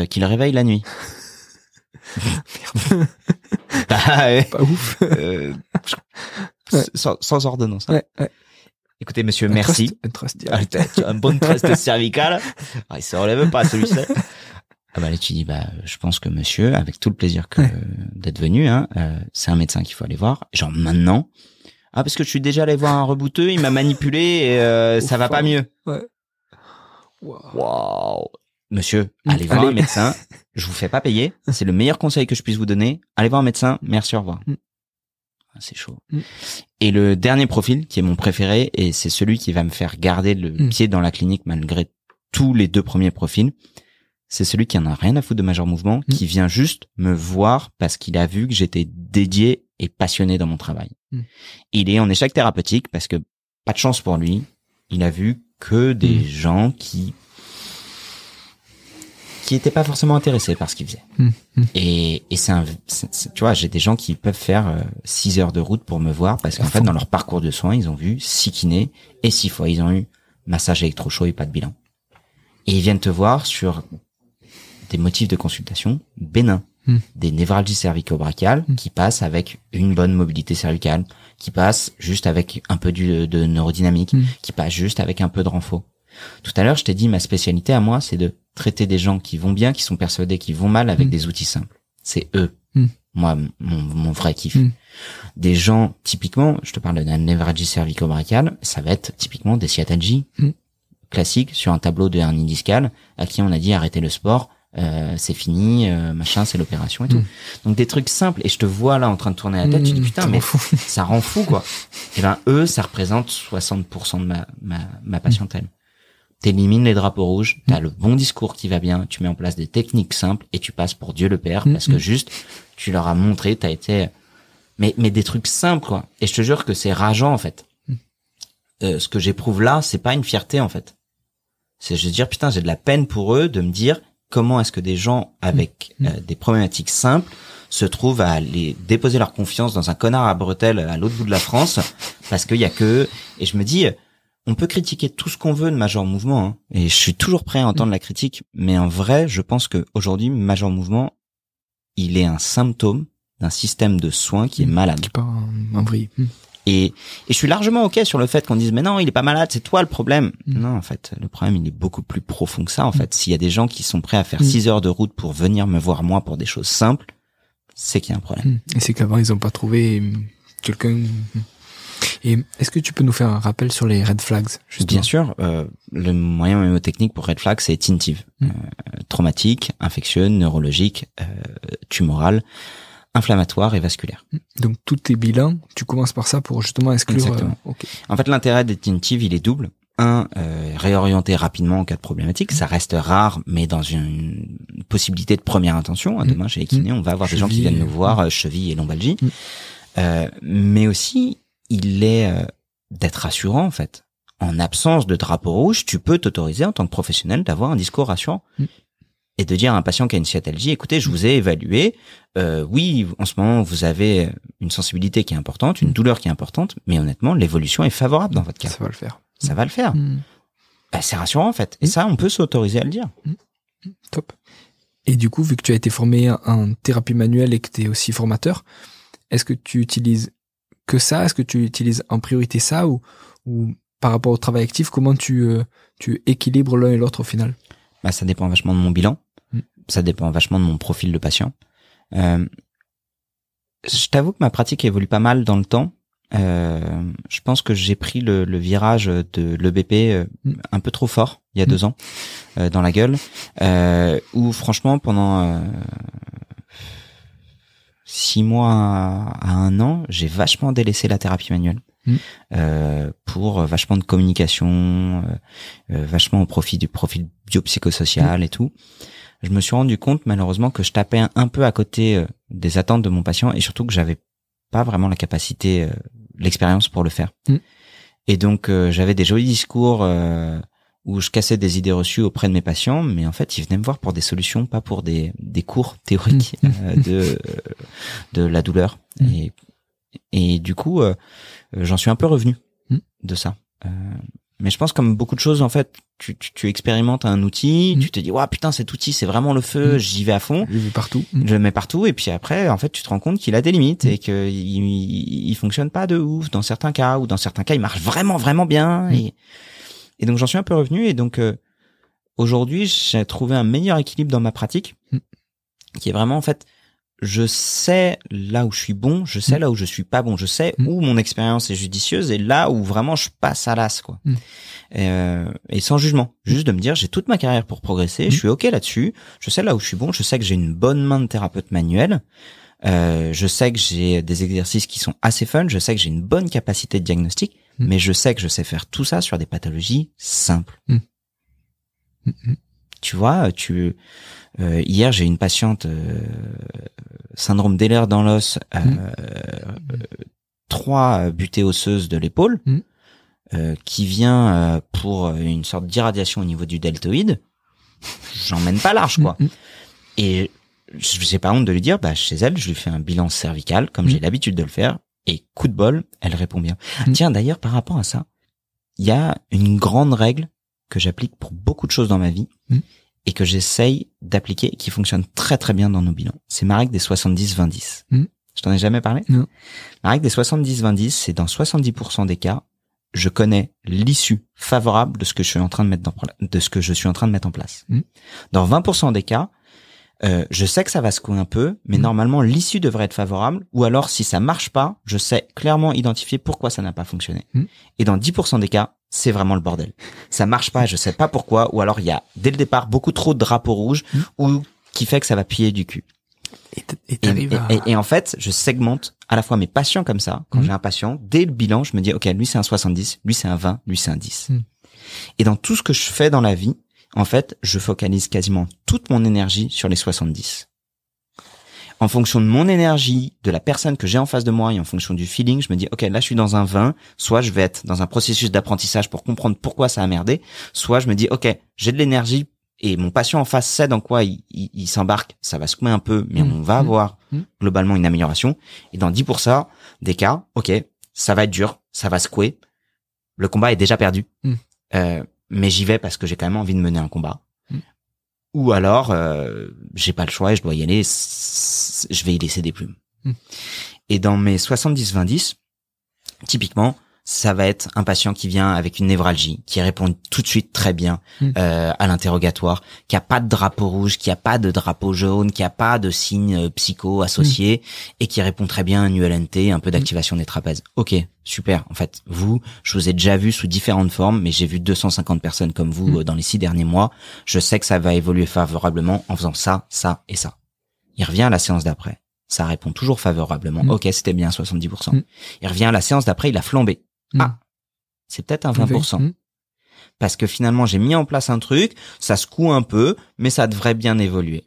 qui le réveillent la nuit. Merde. Pas ouf. Sans ordonnance. Ouais. Écoutez, monsieur, merci. Un bon trust cervical. Il se relève pas, celui-ci. Là, tu dis, je pense que monsieur, avec tout le plaisir d'être venu, c'est un médecin qu'il faut aller voir. Genre maintenant. Parce que je suis déjà allé voir un rebouteux, il m'a manipulé et ça va pas mieux. Ouais. Wow. Monsieur, allez voir un médecin. Je vous fais pas payer. C'est le meilleur conseil que je puisse vous donner. Allez voir un médecin. Merci, au revoir. C'est chaud. Et le dernier profil, qui est mon préféré, et c'est celui qui va me faire garder le pied dans la clinique malgré tous les 2 premiers profils, c'est celui qui en a rien à foutre de Major Mouvement, qui vient juste me voir parce qu'il a vu que j'étais dédié et passionné dans mon travail. Il est en échec thérapeutique parce que, pas de chance pour lui, il a vu que des gens qui étaient pas forcément intéressés par ce qu'ils faisaient. Et tu vois, j'ai des gens qui peuvent faire 6 heures de route pour me voir parce qu'en fait, dans leur parcours de soins, ils ont vu 6 kinés et 6 fois, ils ont eu massage électrochaud et pas de bilan. Et ils viennent te voir sur des motifs de consultation bénins, des névralgies cervico-brachiales qui passent avec une bonne mobilité cervicale, qui passent juste avec un peu de neurodynamique, qui passent juste avec un peu de renfort. Tout à l'heure, je t'ai dit, ma spécialité à moi, c'est de traiter des gens qui vont bien, qui sont persuadés qu'ils vont mal avec des outils simples. C'est eux. Moi, mon vrai kiff. Des gens, typiquement, je te parle d'un névralgie cervico-brachiale, ça va être typiquement des sciatalgies classiques sur un tableau de hernie discale, à qui on a dit arrêtez le sport, c'est fini, machin, c'est l'opération et tout. Donc des trucs simples, et je te vois là en train de tourner la tête, tu dis putain, mais ça rend fou quoi. Et eux, ça représente 60% de ma patientèle. T'élimines les drapeaux rouges, t'as le bon discours qui va bien, tu mets en place des techniques simples et tu passes pour Dieu le Père parce que juste tu leur as montré, t'as été mais des trucs simples quoi. Et je te jure que c'est rageant en fait. Ce que j'éprouve là, c'est pas une fierté en fait. C'est je veux dire putain, j'ai de la peine pour eux de me dire comment est-ce que des gens avec des problématiques simples se trouvent à aller déposer leur confiance dans un connard à bretelles à l'autre bout de la France parce qu'il y a que eux. Et je me dis on peut critiquer tout ce qu'on veut de Major Mouvement, et je suis toujours prêt à entendre la critique, mais en vrai, je pense que aujourd'hui, Major Mouvement, il est un symptôme d'un système de soins qui est malade. Qui part en vrille. Et je suis largement ok sur le fait qu'on dise mais non, il est pas malade, c'est toi le problème. Non, en fait, le problème il est beaucoup plus profond que ça. En fait, s'il y a des gens qui sont prêts à faire 6 heures de route pour venir me voir moi pour des choses simples, c'est qu'il y a un problème. Et c'est qu'avant ils ont pas trouvé quelqu'un. Et est-ce que tu peux nous faire un rappel sur les red flags justement? Bien sûr, le moyen mémotechnique pour red flag c'est tinnitus, traumatique, infectieux, neurologique, tumoral, inflammatoire et vasculaire. Donc tous tes bilans, tu commences par ça pour justement exclure. Exactement. Okay. En fait, l'intérêt des tinnitus, il est double. Réorienter rapidement en cas de problématique, ça reste rare, mais dans une possibilité de première intention. Demain, chez les kinés, on va avoir des gens qui viennent nous voir cheville et lombalgie. Mais aussi, il est d'être rassurant en fait. En absence de drapeau rouge, tu peux t'autoriser en tant que professionnel d'avoir un discours rassurant et de dire à un patient qui a une sciatalgie, écoutez, je vous ai évalué, oui, en ce moment vous avez une sensibilité qui est importante, une douleur qui est importante, mais honnêtement l'évolution est favorable dans votre cas. Ça va le faire. Ça va le faire. Bah, c'est rassurant en fait. Et ça, on peut s'autoriser à le dire. Top. Et du coup, vu que tu as été formé en thérapie manuelle et que tu es aussi formateur, est-ce que tu utilises que ça? Est-ce que tu utilises en priorité ça ou par rapport au travail actif, comment tu équilibres l'un et l'autre au final? Bah, ça dépend vachement de mon bilan. Ça dépend vachement de mon profil de patient. Je t'avoue que ma pratique évolue pas mal dans le temps. Je pense que j'ai pris le virage de l'EBP un peu trop fort il y a 2 ans dans la gueule, où franchement pendant 6 mois à 1 an, j'ai vachement délaissé la thérapie manuelle pour vachement de communication, vachement au profit du profil biopsychosocial et tout. Je me suis rendu compte malheureusement que je tapais un peu à côté des attentes de mon patient et surtout que j'avais pas vraiment la capacité, l'expérience pour le faire. Et donc j'avais des jolis discours où je cassais des idées reçues auprès de mes patients, mais en fait ils venaient me voir pour des solutions, pas pour des cours théoriques de la douleur. Et du coup j'en suis un peu revenu de ça. Mais je pense comme beaucoup de choses en fait, tu expérimentes un outil, tu te dis waouh putain cet outil c'est vraiment le feu, j'y vais à fond, je le mets partout, je le mets partout et puis après en fait tu te rends compte qu'il a des limites et que il fonctionne pas de ouf dans certains cas ou dans certains cas il marche vraiment bien et donc j'en suis un peu revenu et donc aujourd'hui j'ai trouvé un meilleur équilibre dans ma pratique qui est vraiment en fait je sais là où je suis bon, je sais là où je suis pas bon, je sais où mon expérience est judicieuse et là où vraiment je passe à l'as quoi. Et sans jugement, juste de me dire j'ai toute ma carrière pour progresser, je suis ok là-dessus, je sais là où je suis bon, je sais que j'ai une bonne main de thérapeute manuel, je sais que j'ai des exercices qui sont assez fun, je sais que j'ai une bonne capacité de diagnostic, mais je sais que je sais faire tout ça sur des pathologies simples. Tu vois, hier j'ai une patiente syndrome d'Ehlers dans l'os, 3 butées osseuses de l'épaule, qui vient pour une sorte d'irradiation au niveau du deltoïde. J'emmène pas large quoi. Et j'ai pas honte de lui dire, bah chez elle, je lui fais un bilan cervical comme j'ai l'habitude de le faire. Et coup de bol, elle répond bien. Tiens, d'ailleurs, par rapport à ça, il y a une grande règle que j'applique pour beaucoup de choses dans ma vie et que j'essaye d'appliquer qui fonctionne très très bien dans nos bilans. C'est ma règle des 70-20-10. Je t'en ai jamais parlé? Non. La règle des 70-20-10, c'est dans 70% des cas, je connais l'issue favorable de ce que je suis en train de mettre en place. Dans 20% des cas, je sais que ça va secouer un peu, mais normalement l'issue devrait être favorable, ou alors si ça marche pas, je sais clairement identifier pourquoi ça n'a pas fonctionné. Et dans 10% des cas, c'est vraiment le bordel. Ça marche pas, je sais pas pourquoi, ou alors il y a dès le départ beaucoup trop de drapeaux rouges, ou qui fait que ça va piller du cul. Et en fait, je segmente à la fois mes patients comme ça. Quand j'ai un patient, dès le bilan, je me dis ok, lui c'est un 70, lui c'est un 20, lui c'est un 10. Et dans tout ce que je fais dans la vie, en fait, je focalise quasiment toute mon énergie sur les 70. En fonction de mon énergie, de la personne que j'ai en face de moi et en fonction du feeling, je me dis, ok, là, je suis dans un 20, soit je vais être dans un processus d'apprentissage pour comprendre pourquoi ça a merdé, soit je me dis, ok, j'ai de l'énergie et mon patient en face sait dans quoi il s'embarque, ça va secouer un peu, mais on va avoir globalement une amélioration. Et dans 10% des cas, ok, ça va être dur, ça va secouer, le combat est déjà perdu. Mais j'y vais parce que j'ai quand même envie de mener un combat. Ou alors, j'ai pas le choix et je dois y aller, je vais y laisser des plumes. Et dans mes 70-20-10, typiquement, ça va être un patient qui vient avec une névralgie, qui répond tout de suite très bien à l'interrogatoire, qui a pas de drapeau rouge, qui a pas de drapeau jaune, qui a pas de signe psycho associé et qui répond très bien à un ULNT, un peu d'activation des trapèzes. Ok, super. En fait, je vous ai déjà vu sous différentes formes, mais j'ai vu 250 personnes comme vous dans les 6 derniers mois. Je sais que ça va évoluer favorablement en faisant ça, ça et ça. Il revient à la séance d'après. Ça répond toujours favorablement. Ok, c'était bien 70%. Il revient à la séance d'après, il a flambé. Ah, c'est peut-être un 20%. Parce que finalement, j'ai mis en place un truc, ça secoue un peu, mais ça devrait bien évoluer.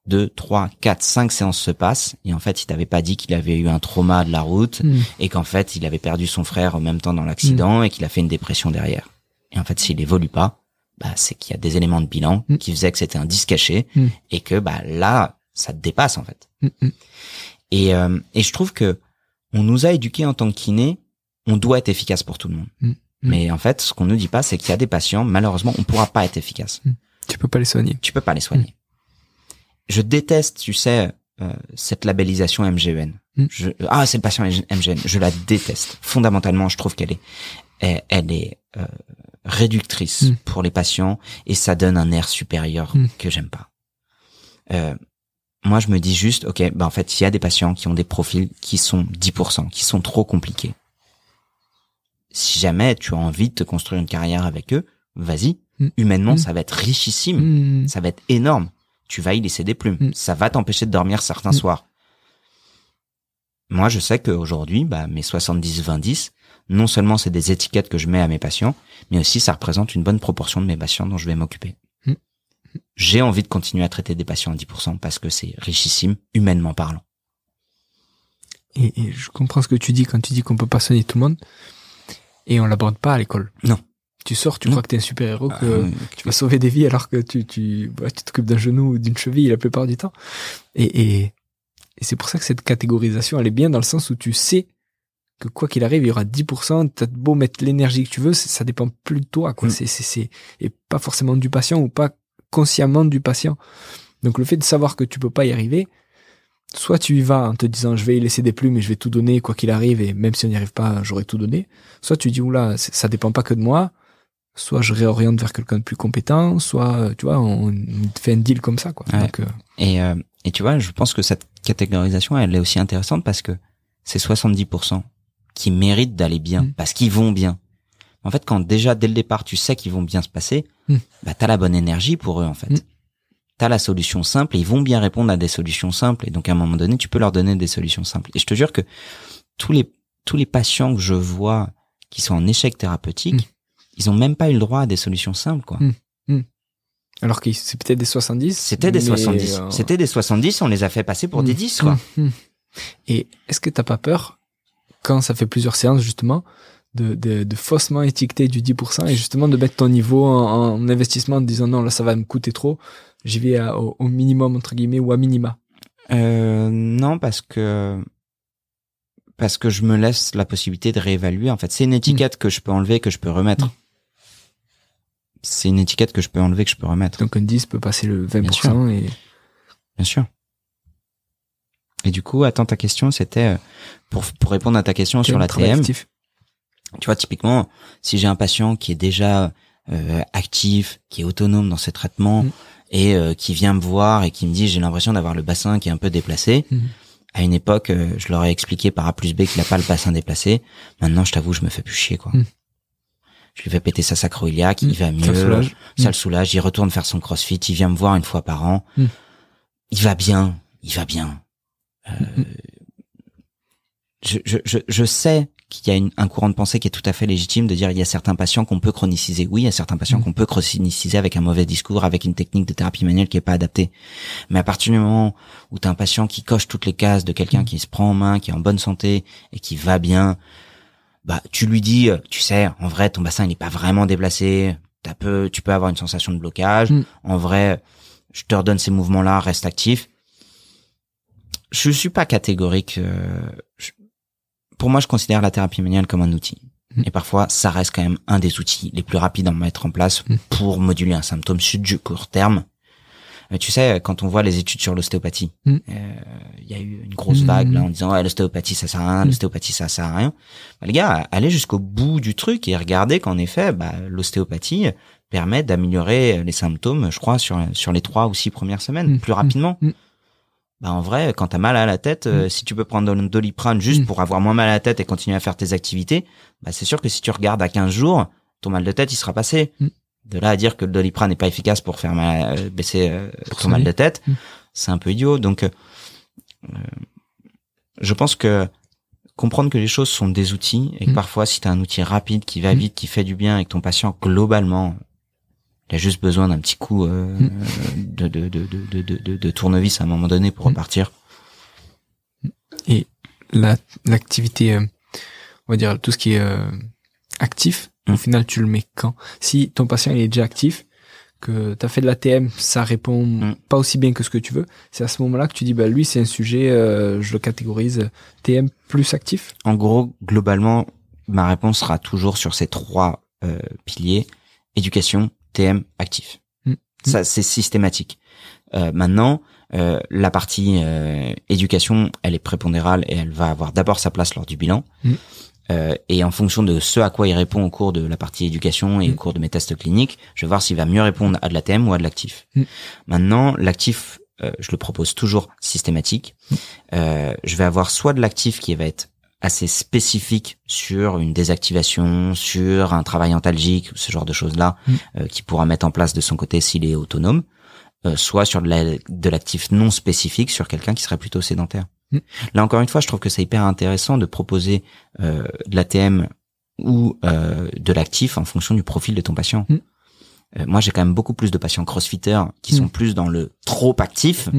2, 3, 4, 5 séances se passent et en fait il t'avait pas dit qu'il avait eu un trauma de la route et qu'en fait il avait perdu son frère en même temps dans l'accident et qu'il a fait une dépression derrière. Et en fait s'il évolue pas, c'est qu'il y a des éléments de bilan qui faisaient que c'était un disque caché et que là ça te dépasse en fait. Et je trouve que on nous a éduqués en tant que kiné, on doit être efficace pour tout le monde. Mais en fait ce qu'on nous dit pas c'est qu'il y a des patients malheureusement on pourra pas être efficace. Tu peux pas les soigner. Tu peux pas les soigner. Je déteste, tu sais, cette labellisation MGN. C'est le patient MGN. Je la déteste. Fondamentalement, je trouve qu'elle est réductrice pour les patients et ça donne un air supérieur que j'aime pas. Moi, je me dis juste, ok, en fait, il y a des patients qui ont des profils qui sont 10%, qui sont trop compliqués. Si jamais tu as envie de te construire une carrière avec eux, vas-y. Humainement, ça va être richissime. Ça va être énorme. Tu vas y laisser des plumes. Ça va t'empêcher de dormir certains soirs. Moi, je sais qu'aujourd'hui, mes 70-20-10, non seulement c'est des étiquettes que je mets à mes patients, mais aussi ça représente une bonne proportion de mes patients dont je vais m'occuper. J'ai envie de continuer à traiter des patients à 10% parce que c'est richissime, humainement parlant. Et je comprends ce que tu dis quand tu dis qu'on peut pas soigner tout le monde et on l'aborde pas à l'école. Non. Tu sors, tu crois que t'es un super-héros, que tu vas sauver des vies alors que tu t'occupes d'un genou ou d'une cheville la plupart du temps. Et c'est pour ça que cette catégorisation, elle est bien dans le sens où tu sais que quoi qu'il arrive, il y aura 10%, t'as beau mettre l'énergie que tu veux, ça dépend plus de toi, quoi. Et pas forcément du patient ou pas consciemment du patient. Donc le fait de savoir que tu peux pas y arriver, soit tu y vas en te disant je vais y laisser des plumes et je vais tout donner quoi qu'il arrive et même si on n'y arrive pas, j'aurai tout donné. Soit tu dis oula, ça dépend pas que de moi. Soit je réoriente vers quelqu'un de plus compétent, soit, tu vois, on fait un deal comme ça, quoi. Ouais. Donc, et tu vois, je pense que cette catégorisation, elle est aussi intéressante parce que c'est 70% qui méritent d'aller bien, parce qu'ils vont bien. En fait, quand déjà, dès le départ, tu sais qu'ils vont bien se passer, t'as la bonne énergie pour eux, en fait. T'as la solution simple et ils vont bien répondre à des solutions simples. Et donc, à un moment donné, tu peux leur donner des solutions simples. Et je te jure que tous les patients que je vois qui sont en échec thérapeutique, ils ont même pas eu le droit à des solutions simples, quoi. Alors que c'est peut-être des 70. C'était des 70. C'était des 70, on les a fait passer pour des 10, quoi. Et est-ce que t'as pas peur, quand ça fait plusieurs séances, justement, de faussement étiqueter du 10% et justement de mettre ton niveau en investissement en te disant non, là, ça va me coûter trop. J'y vais au minimum, entre guillemets, ou à minima. Non, parce que je me laisse la possibilité de réévaluer. En fait, c'est une étiquette que je peux enlever, que je peux remettre. C'est une étiquette que je peux enlever, que je peux remettre. Donc un 10 peut passer le 20% et... Bien sûr. Et du coup, attends, ta question, c'était pour répondre à ta question sur la TM. Actif. Tu vois, typiquement, si j'ai un patient qui est déjà actif, qui est autonome dans ses traitements et qui vient me voir et qui me dit j'ai l'impression d'avoir le bassin qui est un peu déplacé. À une époque, je leur ai expliqué par A plus B qu'il n'a pas le bassin déplacé. Maintenant, je t'avoue, je me fais plus chier, quoi. Je lui fais péter sa sacro-iliaque, il va mieux, ça le soulage, il retourne faire son crossfit, il vient me voir une fois par an. Il va bien. Je sais qu'il y a un courant de pensée qui est tout à fait légitime de dire il y a certains patients qu'on peut chroniciser. Oui, il y a certains patients qu'on peut chroniciser avec un mauvais discours, avec une technique de thérapie manuelle qui est pas adaptée. Mais à partir du moment où t'as un patient qui coche toutes les cases de quelqu'un qui se prend en main, qui est en bonne santé et qui va bien, tu lui dis, tu sais, en vrai, ton bassin, il est pas vraiment déplacé. Tu peux avoir une sensation de blocage. En vrai, je te redonne ces mouvements-là, reste actif. Je suis pas catégorique. Pour moi, je considère la thérapie manuelle comme un outil. Et parfois, ça reste quand même un des outils les plus rapides à mettre en place pour moduler un symptôme sur du court terme. Tu sais, quand on voit les études sur l'ostéopathie, il y a eu une grosse vague là en disant l'ostéopathie ça sert à rien, l'ostéopathie ça sert à rien. Les gars, allez jusqu'au bout du truc et regardez qu'en effet, l'ostéopathie permet d'améliorer les symptômes, je crois, sur les 3 ou 6 premières semaines, plus rapidement. En vrai, quand t'as mal à la tête, si tu peux prendre de Doliprane juste pour avoir moins mal à la tête et continuer à faire tes activités, c'est sûr que si tu regardes à 15 jours, ton mal de tête, il sera passé. De là à dire que le Doliprane n'est pas efficace pour faire baisser ton mal de tête, c'est un peu idiot. Donc, je pense que comprendre que les choses sont des outils et que parfois, si t'as un outil rapide, qui va vite, qui fait du bien et que ton patient, globalement, Il a juste besoin d'un petit coup de tournevis à un moment donné pour repartir. Et l'activité, on va dire tout ce qui est actif, au final tu le mets quand? Si ton patient il est déjà actif, que t'as fait de l'ATM, ça répond pas aussi bien que ce que tu veux, c'est à ce moment-là que tu dis lui c'est un sujet, je le catégorise TM plus actif. En gros, globalement, ma réponse sera toujours sur ces 3 piliers: éducation, TM, actif. Ça c'est systématique. Maintenant, la partie éducation, elle est prépondérale et elle va avoir d'abord sa place lors du bilan. Et en fonction de ce à quoi il répond au cours de la partie éducation et au cours de mes tests cliniques, je vais voir s'il va mieux répondre à de l'ATM ou à de l'actif. Maintenant, l'actif, je le propose toujours systématique. Je vais avoir soit de l'actif qui va être assez spécifique sur une désactivation, sur un travail antalgique, ce genre de choses-là, qu'il pourra mettre en place de son côté s'il est autonome, soit sur de l'actif non spécifique sur quelqu'un qui serait plutôt sédentaire. Là, encore une fois, je trouve que c'est hyper intéressant de proposer de l'ATM ou de l'actif en fonction du profil de ton patient. Moi, j'ai quand même beaucoup plus de patients crossfitters qui sont plus dans le trop actif,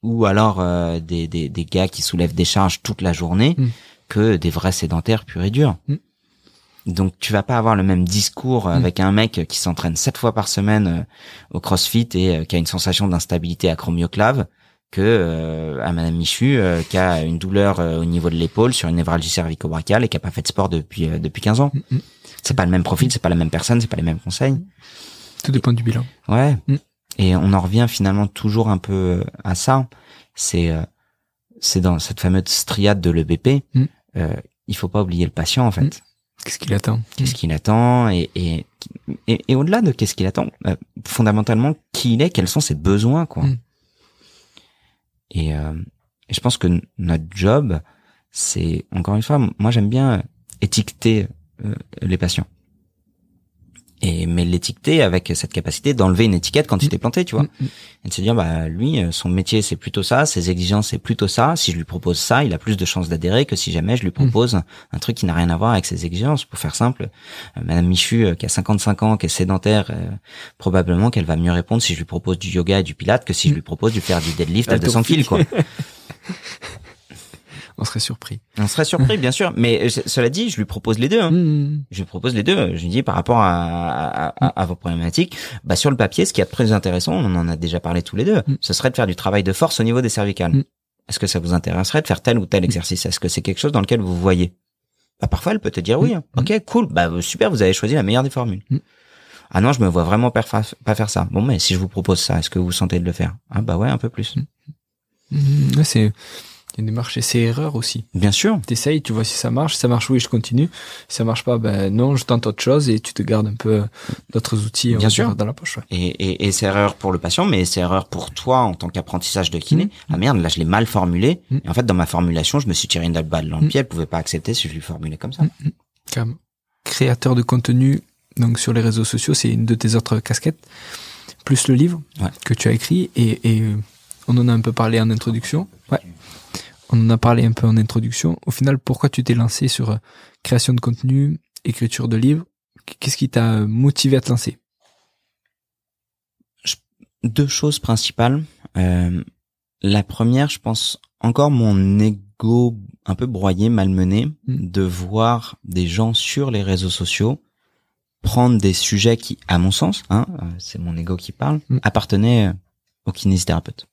ou alors des gars qui soulèvent des charges toute la journée, que des vrais sédentaires purs et durs. Donc, tu vas pas avoir le même discours avec un mec qui s'entraîne 7 fois par semaine au CrossFit et qui a une sensation d'instabilité acromioclave que à Madame Michu qui a une douleur au niveau de l'épaule sur une névralgie cervico-brachiale et qui a pas fait de sport depuis 15 ans. C'est pas le même profil, c'est pas la même personne, c'est pas les mêmes conseils. Tout dépend du bilan. Ouais. Et on en revient finalement toujours un peu à ça. C'est dans cette fameuse triade de l'EBP. Il faut pas oublier le patient en fait. Qu'est-ce qu'il attend? Qu'est-ce qu'il attend et au-delà de qu'est-ce qu'il attend, fondamentalement qui il est, quels sont ses besoins quoi. Et je pense que notre job, c'est, encore une fois, moi j'aime bien étiqueter les patients. Mais l'étiqueter avec cette capacité d'enlever une étiquette quand tu t'es planté, tu vois. Et de se dire, lui, son métier c'est plutôt ça, ses exigences c'est plutôt ça. Si je lui propose ça, il a plus de chances d'adhérer que si jamais je lui propose un truc qui n'a rien à voir avec ses exigences. Pour faire simple, Madame Michu, qui a 55 ans, qui est sédentaire, probablement qu'elle va mieux répondre si je lui propose du yoga et du pilates que si je lui propose de faire du deadlift à 200 kilos, quoi. On serait surpris. On serait surpris, bien sûr. Mais cela dit, je lui propose les deux. Je lui propose les deux. Je lui dis par rapport à vos problématiques, sur le papier, ce qui est très intéressant, on en a déjà parlé tous les deux, ce serait de faire du travail de force au niveau des cervicales. Est-ce que ça vous intéresserait de faire tel ou tel exercice? Est-ce que c'est quelque chose dans lequel vous voyez? Parfois, elle peut te dire oui. Ok, cool. Super, vous avez choisi la meilleure des formules. Ah non, je me vois vraiment pas faire ça. Bon, mais si je vous propose ça, est-ce que vous sentez de le faire? Ah ouais, un peu plus. C'est une démarche essai-erreur aussi. Bien sûr. T'essayes, tu vois si ça marche. Si ça marche, oui, je continue. Si ça marche pas, non, je tente autre chose et tu te gardes un peu d'autres outils bien sûr dans la poche. Ouais. Et c'est erreur pour le patient, mais c'est erreur pour toi en tant qu'apprentissage de kiné. Ah merde, là je l'ai mal formulé. Et en fait, dans ma formulation, je me suis tiré une balle dans le pied. Elle pouvait pas accepter si je lui formulais comme ça. Comme créateur de contenu, donc sur les réseaux sociaux, c'est une de tes autres casquettes, plus le livre que tu as écrit et on en a un peu parlé en introduction. Ouais. On en a parlé un peu en introduction. Au final, pourquoi tu t'es lancé sur création de contenu, écriture de livres? Qu'est-ce qui t'a motivé à te lancer? 2 choses principales. La première, je pense, encore mon ego un peu broyé, malmené, de voir des gens sur les réseaux sociaux prendre des sujets qui, à mon sens, c'est mon ego qui parle, appartenaient aux kinésithérapeutes.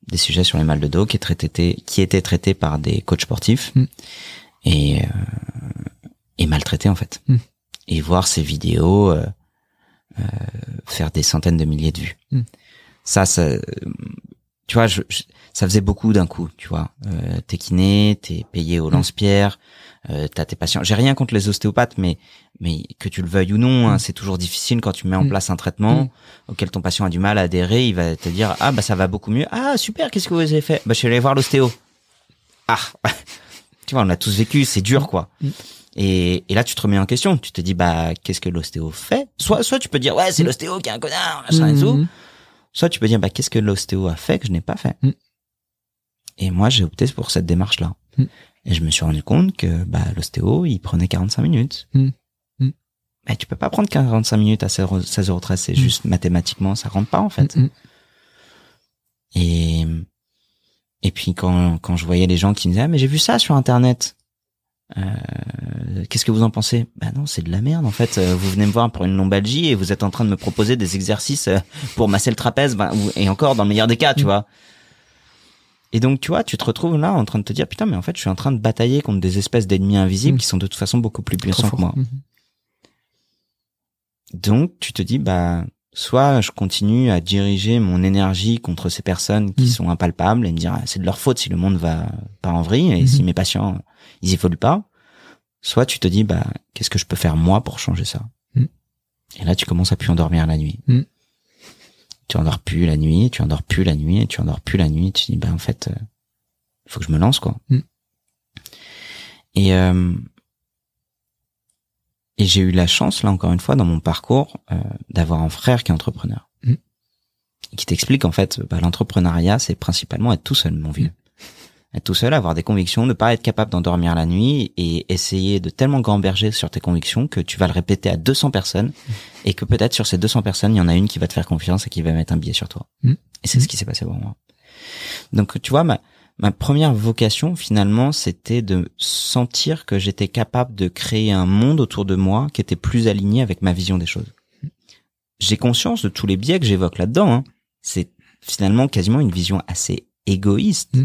Des sujets sur les mal de dos qui étaient traités par des coachs sportifs et maltraités en fait. Et voir ces vidéos faire des centaines de milliers de vues. Ça tu vois, ça faisait beaucoup d'un coup, tu vois. T'es kiné, t'es payé au lance-pierre, t'as tes patients. J'ai rien contre les ostéopathes, mais que tu le veuilles ou non, c'est toujours difficile quand tu mets en place un traitement auquel ton patient a du mal à adhérer. Il va te dire ça va beaucoup mieux. Ah super, qu'est-ce que vous avez fait? Je suis allé voir l'ostéo. Tu vois, on l'a tous vécu, c'est dur quoi. Et là tu te remets en question. Tu te dis qu'est-ce que l'ostéo fait? Soit tu peux dire c'est l'ostéo qui est un connard, machin et tout. Soit tu peux dire qu'est-ce que l'ostéo a fait que je n'ai pas fait. Et moi j'ai opté pour cette démarche là. Et je me suis rendu compte que l'ostéo il prenait 45 minutes. bah, tu peux pas prendre 45 minutes à 16h13, c'est juste mathématiquement, ça rentre pas, en fait. Et puis quand je voyais les gens qui me disaient, ah, mais j'ai vu ça sur Internet. Qu'est-ce que vous en pensez? Bah non, c'est de la merde, en fait. Vous venez me voir pour une lombalgie et vous êtes en train de me proposer des exercices pour masser le trapèze, et encore dans le meilleur des cas, tu vois. Et donc, tu vois, tu te retrouves là en train de te dire, putain, mais en fait, je suis en train de batailler contre des espèces d'ennemis invisibles qui sont de toute façon beaucoup plus puissants que moi. Donc, tu te dis, bah, soit je continue à diriger mon énergie contre ces personnes qui sont impalpables et me dire, ah, c'est de leur faute si le monde va pas en vrille et si mes patients, ils évoluent pas. Soit tu te dis, bah, qu'est-ce que je peux faire moi pour changer ça? Et là, tu commences à plus endormir la nuit. Tu endors plus la nuit, tu endors plus la nuit, et tu endors plus la nuit. Tu te dis, bah, en fait, faut que je me lance, quoi. Et j'ai eu la chance, là, encore une fois, dans mon parcours, d'avoir un frère qui est entrepreneur. Et qui t'explique, en fait, bah, l'entrepreneuriat, c'est principalement être tout seul, mon vieux. Être tout seul, avoir des convictions, ne pas être capable d'endormir la nuit et essayer de tellement gamberger sur tes convictions que tu vas le répéter à 200 personnes et que peut-être sur ces 200 personnes, il y en a une qui va te faire confiance et qui va mettre un billet sur toi. Et c'est ce qui s'est passé pour moi. Donc, tu vois, ma première vocation, finalement, c'était de sentir que j'étais capable de créer un monde autour de moi qui était plus aligné avec ma vision des choses. J'ai conscience de tous les biais que j'évoque là-dedans, hein. C'est finalement quasiment une vision assez égoïste.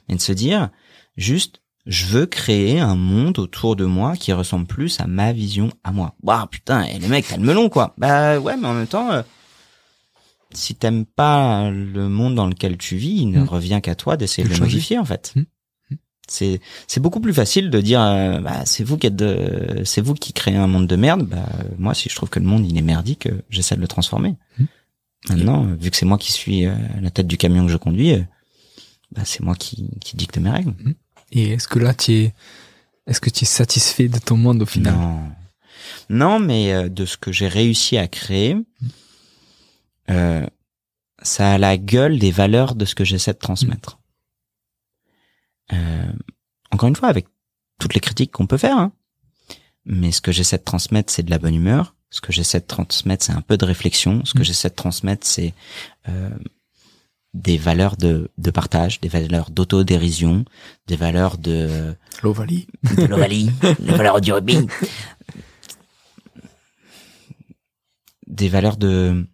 Mais de se dire, juste, je veux créer un monde autour de moi qui ressemble plus à ma vision à moi. Waouh, putain, et le mec, t'as le melon, quoi. Bah ouais, mais en même temps, si t'aimes pas le monde dans lequel tu vis, il ne revient qu'à toi d'essayer de le modifier, en fait. C'est beaucoup plus facile de dire, bah, c'est vous qui créez un monde de merde. Bah, moi, si je trouve que le monde, il est merdique, j'essaie de le transformer. Maintenant, vu que c'est moi qui suis à la tête du camion que je conduis, bah, c'est moi qui dicte mes règles. Et est-ce que là, est-ce que tu es satisfait de ton monde au final? Non, mais de ce que j'ai réussi à créer, ça a la gueule des valeurs de ce que j'essaie de transmettre. Encore une fois, avec toutes les critiques qu'on peut faire, hein. Mais ce que j'essaie de transmettre, c'est de la bonne humeur. Ce que j'essaie de transmettre, c'est un peu de réflexion. Ce que j'essaie de transmettre, c'est des valeurs de partage, des valeurs d'autodérision, des valeurs de l'Ovalie, des valeurs du rugby, des valeurs de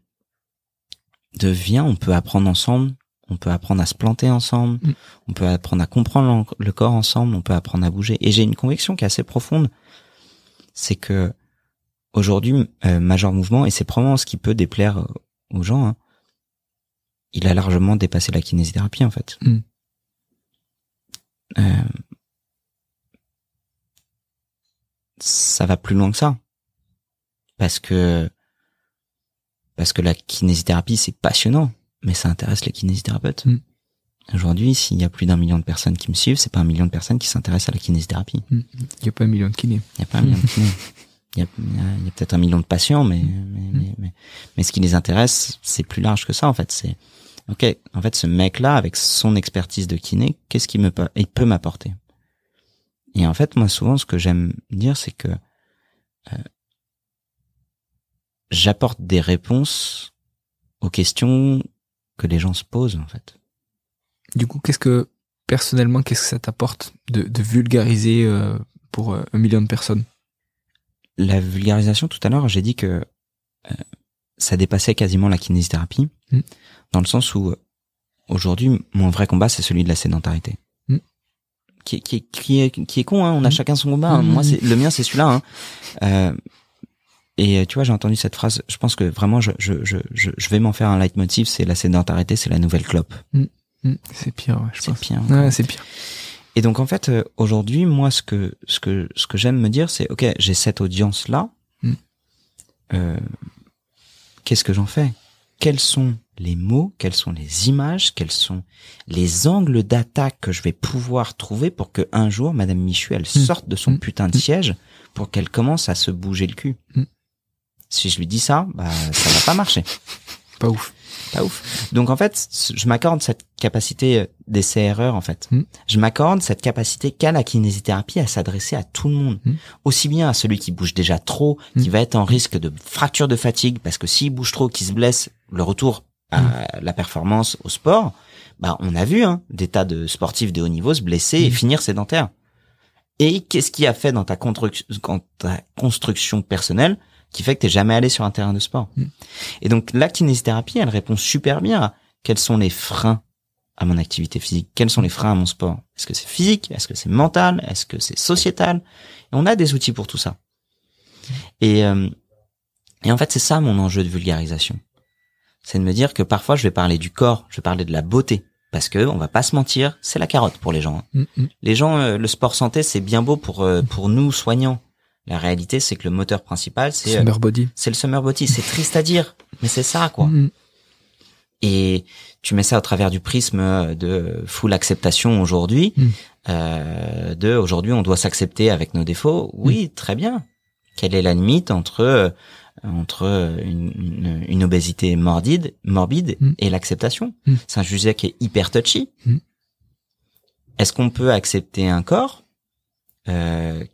viens, on peut apprendre ensemble, on peut apprendre à se planter ensemble, on peut apprendre à comprendre le corps ensemble, on peut apprendre à bouger. Et j'ai une conviction qui est assez profonde, c'est que aujourd'hui, Major Mouvement, et c'est probablement ce qui peut déplaire aux gens, hein, il a largement dépassé la kinésithérapie, en fait. Ça va plus loin que ça. Parce que la kinésithérapie, c'est passionnant, mais ça intéresse les kinésithérapeutes. Aujourd'hui, s'il y a plus d'1 million de personnes qui me suivent, c'est pas 1 million de personnes qui s'intéressent à la kinésithérapie. Il y a pas 1 million de kinés. Il y a pas 1 million de kinés. Il y a peut-être 1 million de patients, mais ce qui les intéresse, c'est plus large que ça, en fait. C'est, ok, en fait, ce mec-là, avec son expertise de kiné, qu'est-ce qu'il il peut m'apporter? Et en fait, moi, souvent, ce que j'aime dire, c'est que j'apporte des réponses aux questions que les gens se posent, en fait. Du coup, personnellement, qu'est-ce que ça t'apporte de vulgariser pour 1 million de personnes? La vulgarisation, tout à l'heure, j'ai dit que ça dépassait quasiment la kinésithérapie, dans le sens où aujourd'hui, mon vrai combat, c'est celui de la sédentarité. Qui est con, hein, on a chacun son combat. Hein. Moi, le mien, c'est celui-là. Hein. Et tu vois, j'ai entendu cette phrase. Je pense que vraiment, je vais m'en faire un leitmotiv. C'est la sédentarité, c'est la nouvelle clope. C'est pire, ouais, je pense. C'est pire. Ouais, c'est pire. Et donc en fait, aujourd'hui, moi, ce que j'aime me dire, c'est ok, j'ai cette audience-là. Qu'est-ce que j'en fais? Quels sont les mots, quelles sont les images, quels sont les angles d'attaque que je vais pouvoir trouver pour que un jour, Madame Michu, elle sorte de son putain de siège pour qu'elle commence à se bouger le cul. Si je lui dis ça, bah ça va pas marcher. Pas ouf. Pas ouf. Donc en fait, je m'accorde cette capacité d'essai-erreur en fait. Je m'accorde cette capacité qu'a la kinésithérapie à s'adresser à tout le monde. Aussi bien à celui qui bouge déjà trop, qui va être en risque de fracture de fatigue parce que s'il bouge trop, qu'il se blesse, le retour à la performance au sport, bah on a vu des tas de sportifs de haut niveau se blesser et finir sédentaires. Et qu'est-ce qui a fait dans ta construction personnelle qui fait que t'es jamais allé sur un terrain de sport? Et donc la kinésithérapie, elle répond super bien à quels sont les freins à mon activité physique, quels sont les freins à mon sport. Est-ce que c'est physique? Est-ce que c'est mental? Est-ce que c'est sociétal? Et on a des outils pour tout ça. Et en fait, c'est ça mon enjeu de vulgarisation. C'est de me dire que parfois je vais parler du corps, je vais parler de la beauté. Parce que on va pas se mentir, c'est la carotte pour les gens. Les gens, le sport santé, c'est bien beau pour nous soignants. La réalité, c'est que le moteur principal, c'est Summer body. C'est le summer body. C'est triste à dire, mais c'est ça, quoi. Et tu mets ça au travers du prisme de full acceptation aujourd'hui. Aujourd'hui, on doit s'accepter avec nos défauts. Oui, très bien. Quelle est la limite entre une obésité morbide et l'acceptation? C'est un sujet qui est hyper touchy. Est-ce qu'on peut accepter un corps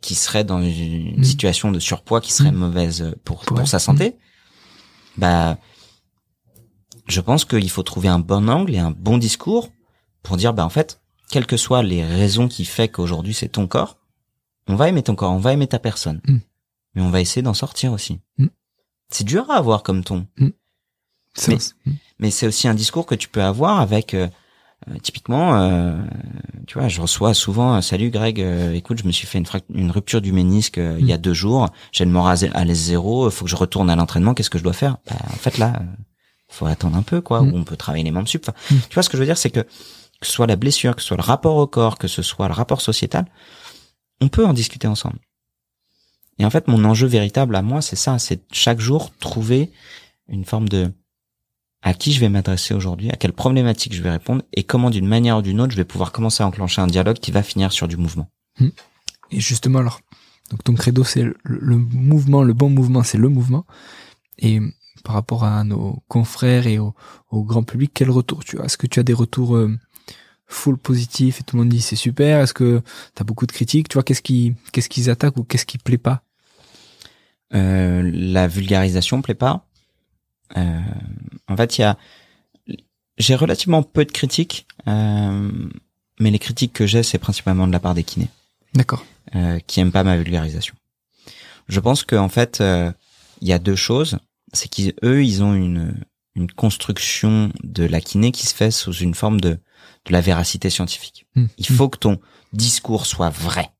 qui serait dans une situation de surpoids qui serait mauvaise pour sa santé? Bah, je pense qu'il faut trouver un bon angle et un bon discours pour dire, bah en fait, quelles que soient les raisons qui fait qu'aujourd'hui c'est ton corps, on va aimer ton corps, on va aimer ta personne, mais on va essayer d'en sortir aussi. C'est dur à avoir comme ton. Mais c'est aussi un discours que tu peux avoir avec typiquement tu vois, je reçois souvent salut Greg, écoute, je me suis fait une rupture du ménisque il y a 2 jours, j'ai le moral à l'aise 0, faut que je retourne à l'entraînement, qu'est-ce que je dois faire? Bah, en fait là faut attendre un peu quoi, ou on peut travailler les membres sup. Enfin, tu vois ce que je veux dire, c'est que ce soit la blessure, que ce soit le rapport au corps, que ce soit le rapport sociétal, on peut en discuter ensemble. Et en fait, mon enjeu véritable à moi, c'est ça, c'est chaque jour trouver une forme de à qui je vais m'adresser aujourd'hui, à quelle problématique je vais répondre, et comment d'une manière ou d'une autre, je vais pouvoir commencer à enclencher un dialogue qui va finir sur du mouvement. Et justement, alors, donc ton credo, c'est le mouvement, le bon mouvement, c'est le mouvement. Et par rapport à nos confrères et au grand public, quel retour tu as? Est-ce que tu as des retours full positifs et tout le monde dit c'est super? Est-ce que tu as beaucoup de critiques? Tu vois, qu'est-ce qu'ils attaquent ou qu'est-ce qui plaît pas? La vulgarisation plaît pas. En fait, j'ai relativement peu de critiques, mais les critiques que j'ai, c'est principalement de la part des kinés. D'accord. Qui aiment pas ma vulgarisation. Je pense que en fait, il y a 2 choses. C'est ils ont une construction de la kiné qui se fait sous une forme de la véracité scientifique. Il faut que ton discours soit vrai.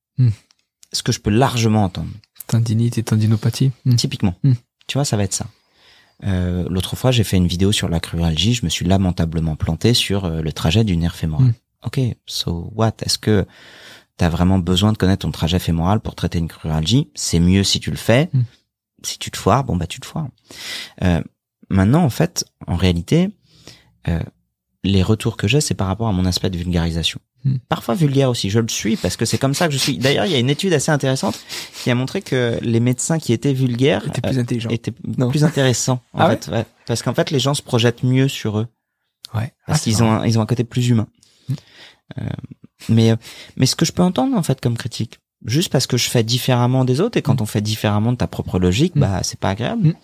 Ce que je peux largement entendre. Tendinite et tendinopathie. Typiquement. Tu vois, ça va être ça. L'autre fois, j'ai fait une vidéo sur l'acromialgie, je me suis lamentablement planté sur le trajet du nerf fémoral. Ok, so what? Est-ce que t'as vraiment besoin de connaître ton trajet fémoral pour traiter une acromialgie? C'est mieux si tu le fais. Si tu te foires, bon bah tu te foires. Maintenant, en fait, en réalité, les retours que j'ai, c'est par rapport à mon aspect de vulgarisation. Parfois vulgaire aussi, je le suis parce que c'est comme ça que je suis. D'ailleurs, il y a une étude assez intéressante qui a montré que les médecins qui étaient vulgaires étaient plus intelligents, étaient plus intéressants. En fait, ouais. Parce qu'en fait, les gens se projettent mieux sur eux. Ouais. Parce qu'ils ont un côté plus humain. Mais ce que je peux entendre en fait comme critique, juste parce que je fais différemment des autres, et quand on fait différemment de ta propre logique, bah c'est pas agréable.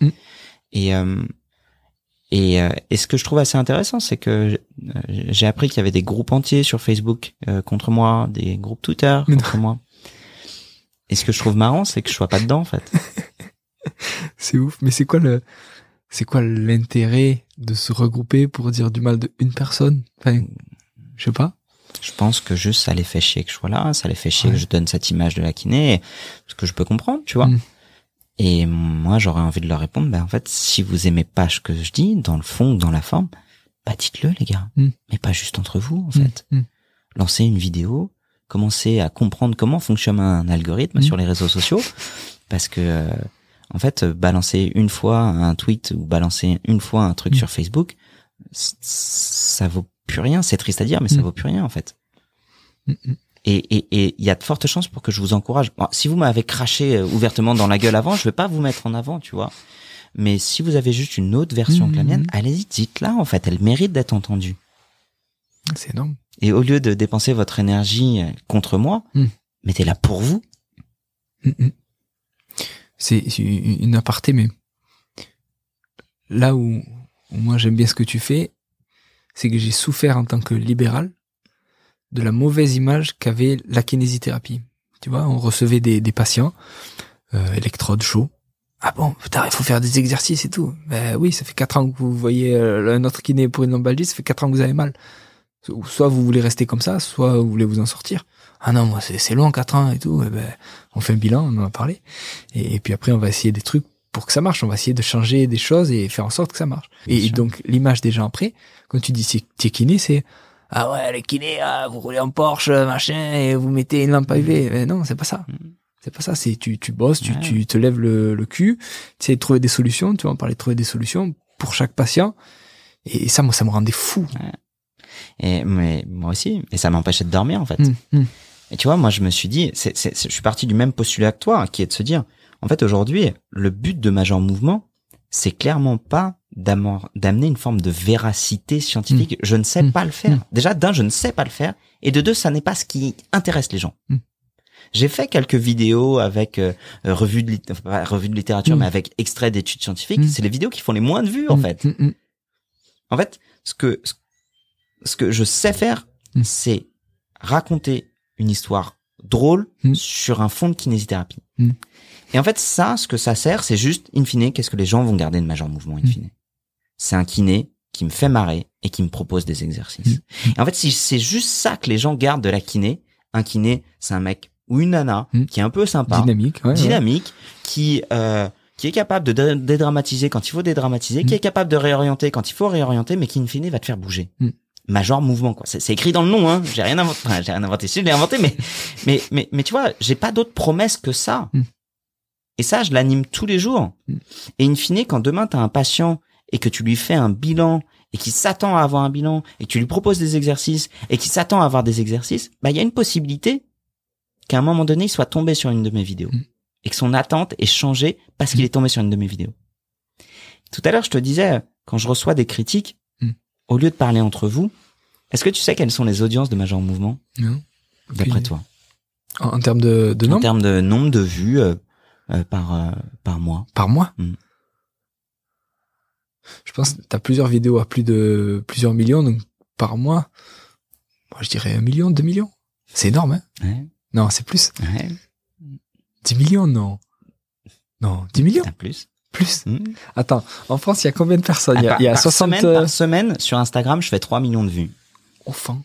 Et ce que je trouve assez intéressant, c'est que j'ai appris qu'il y avait des groupes entiers sur Facebook contre moi, des groupes Twitter contre moi. Et ce que je trouve marrant, c'est que je sois pas dedans, en fait. C'est ouf. Mais c'est quoi l'intérêt de se regrouper pour dire du mal d'une personne? Enfin, je sais pas. Je pense que juste ça les fait chier que je sois là, ça les fait chier que je donne cette image de la kiné, ce que je peux comprendre, tu vois. Et moi, j'aurais envie de leur répondre, en fait, si vous aimez pas ce que je dis, dans le fond ou dans la forme, dites-le, les gars. Mais pas juste entre vous, en fait. Lancez une vidéo, commencez à comprendre comment fonctionne un algorithme sur les réseaux sociaux, parce que, en fait, balancer une fois un tweet ou balancer une fois un truc sur Facebook, ça vaut plus rien. C'est triste à dire, mais ça vaut plus rien, en fait. Et il y a de fortes chances pour que je vous encourage. Bon, si vous m'avez craché ouvertement dans la gueule avant, je vais pas vous mettre en avant, tu vois. mais si vous avez juste une autre version que la mienne, allez-y, dites-la, en fait. Elle mérite d'être entendue. C'est énorme. Et au lieu de dépenser votre énergie contre moi, mettez-la pour vous. C'est une aparté, mais là où moi j'aime bien ce que tu fais, c'est que j'ai souffert en tant que libéral de la mauvaise image qu'avait la kinésithérapie. Tu vois, on recevait des patients, électrodes chauds. Ah bon, putain, il faut faire des exercices et tout. Ben oui, ça fait 4 ans que vous voyez un autre kiné pour une lombalgie, ça fait 4 ans que vous avez mal. Soit vous voulez rester comme ça, soit vous voulez vous en sortir. Ah non, moi c'est long, 4 ans et tout. Et ben, on fait un bilan, on en a parlé. Et puis après, on va essayer des trucs pour que ça marche. On va essayer de changer des choses et faire en sorte que ça marche. Et donc, l'image des gens après, quand tu dis t'es kiné, c'est ah ouais, les kinés, vous roulez en Porsche, machin, et vous mettez une lampe à UV. Mais non, c'est pas ça. C'est pas ça. C'est tu bosses, tu te lèves le cul, tu essaies de trouver des solutions. Tu vas en parler de trouver des solutions pour chaque patient. Et ça, moi, ça me rendait fou. Mais moi aussi. Et ça m'empêchait de dormir, en fait. Et tu vois, moi, je me suis dit, je suis parti du même postulat que toi, qui est de se dire, en fait, aujourd'hui, le but de Major Mouvement, c'est clairement pas d'amener une forme de véracité scientifique. Je ne sais pas le faire. Déjà, d'un, je ne sais pas le faire. Et de deux, ça n'est pas ce qui intéresse les gens. J'ai fait quelques vidéos avec revue de littérature, mais avec extraits d'études scientifiques. C'est les vidéos qui font les moins de vues, en fait. En fait, ce que je sais faire, c'est raconter une histoire drôle sur un fond de kinésithérapie. Et en fait, ça, ce que ça sert, c'est juste, in fine, qu'est-ce que les gens vont garder de Major Mouvement, in fine. C'est un kiné qui me fait marrer et qui me propose des exercices. Et en fait, si c'est juste ça que les gens gardent de la kiné, un kiné, c'est un mec ou une nana qui est un peu sympa, dynamique, qui est capable de dédramatiser quand il faut dédramatiser, qui est capable de réorienter quand il faut réorienter, mais qui, in fine, va te faire bouger. Major Mouvement, quoi. C'est écrit dans le nom, hein. J'ai rien inventé. Si, je l'ai inventé, mais tu vois, j'ai pas d'autre promesse que ça. Et ça, je l'anime tous les jours. Et in fine, quand demain t'as un patient et que tu lui fais un bilan et qu'il s'attend à avoir un bilan et que tu lui proposes des exercices et qu'il s'attend à avoir des exercices, bah, il y a une possibilité qu'à un moment donné, il soit tombé sur une de mes vidéos et que son attente ait changé parce qu'il est tombé sur une de mes vidéos. Tout à l'heure, je te disais, quand je reçois des critiques, au lieu de parler entre vous, est-ce que tu sais quelles sont les audiences de Major Mouvement? Non. D'après toi? En termes de nombre? En termes de nombre de vues par mois. Par mois? Je pense que t'as plusieurs vidéos à plus de plusieurs millions, donc par mois, moi je dirais 1 million, 2 millions. C'est énorme, hein? Ouais. Non, c'est plus. Ouais. 10 millions, non. Non, 10 millions? Plus. Plus. Attends, en France, il y a combien de personnes? Il y a 60... Par semaine, sur Instagram, je fais 3 millions de vues. Enfin.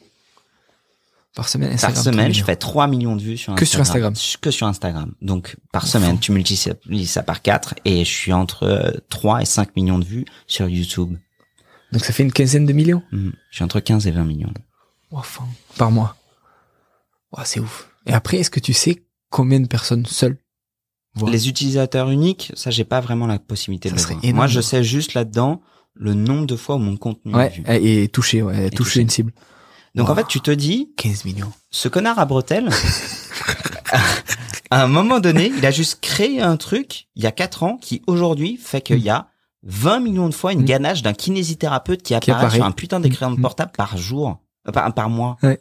Par semaine, Instagram, par semaine, je fais 3 millions de vues sur Instagram. Que sur Instagram. Que sur Instagram. Donc, par semaine, tu multiplies ça par 4 et je suis entre 3 et 5 millions de vues sur YouTube. Donc, ça fait une quinzaine de millions? Je suis entre 15 et 20 millions. Enfin. Par mois. Oh, c'est ouf. Et après, est-ce que tu sais combien de personnes seules voient? Les utilisateurs uniques, ça, j'ai pas vraiment la possibilité de le voir. Énorme. Moi, je sais juste là-dedans le nombre de fois où mon contenu est vu. Et touché, touché une cible. Donc en fait, tu te dis 15 millions. Ce connard à bretelles, à un moment donné, il a juste créé un truc il y a 4 ans qui aujourd'hui fait qu'il y a 20 millions de fois une ganache d'un kinésithérapeute qui apparaît sur un putain d'écran de portable par jour, par mois. Ouais.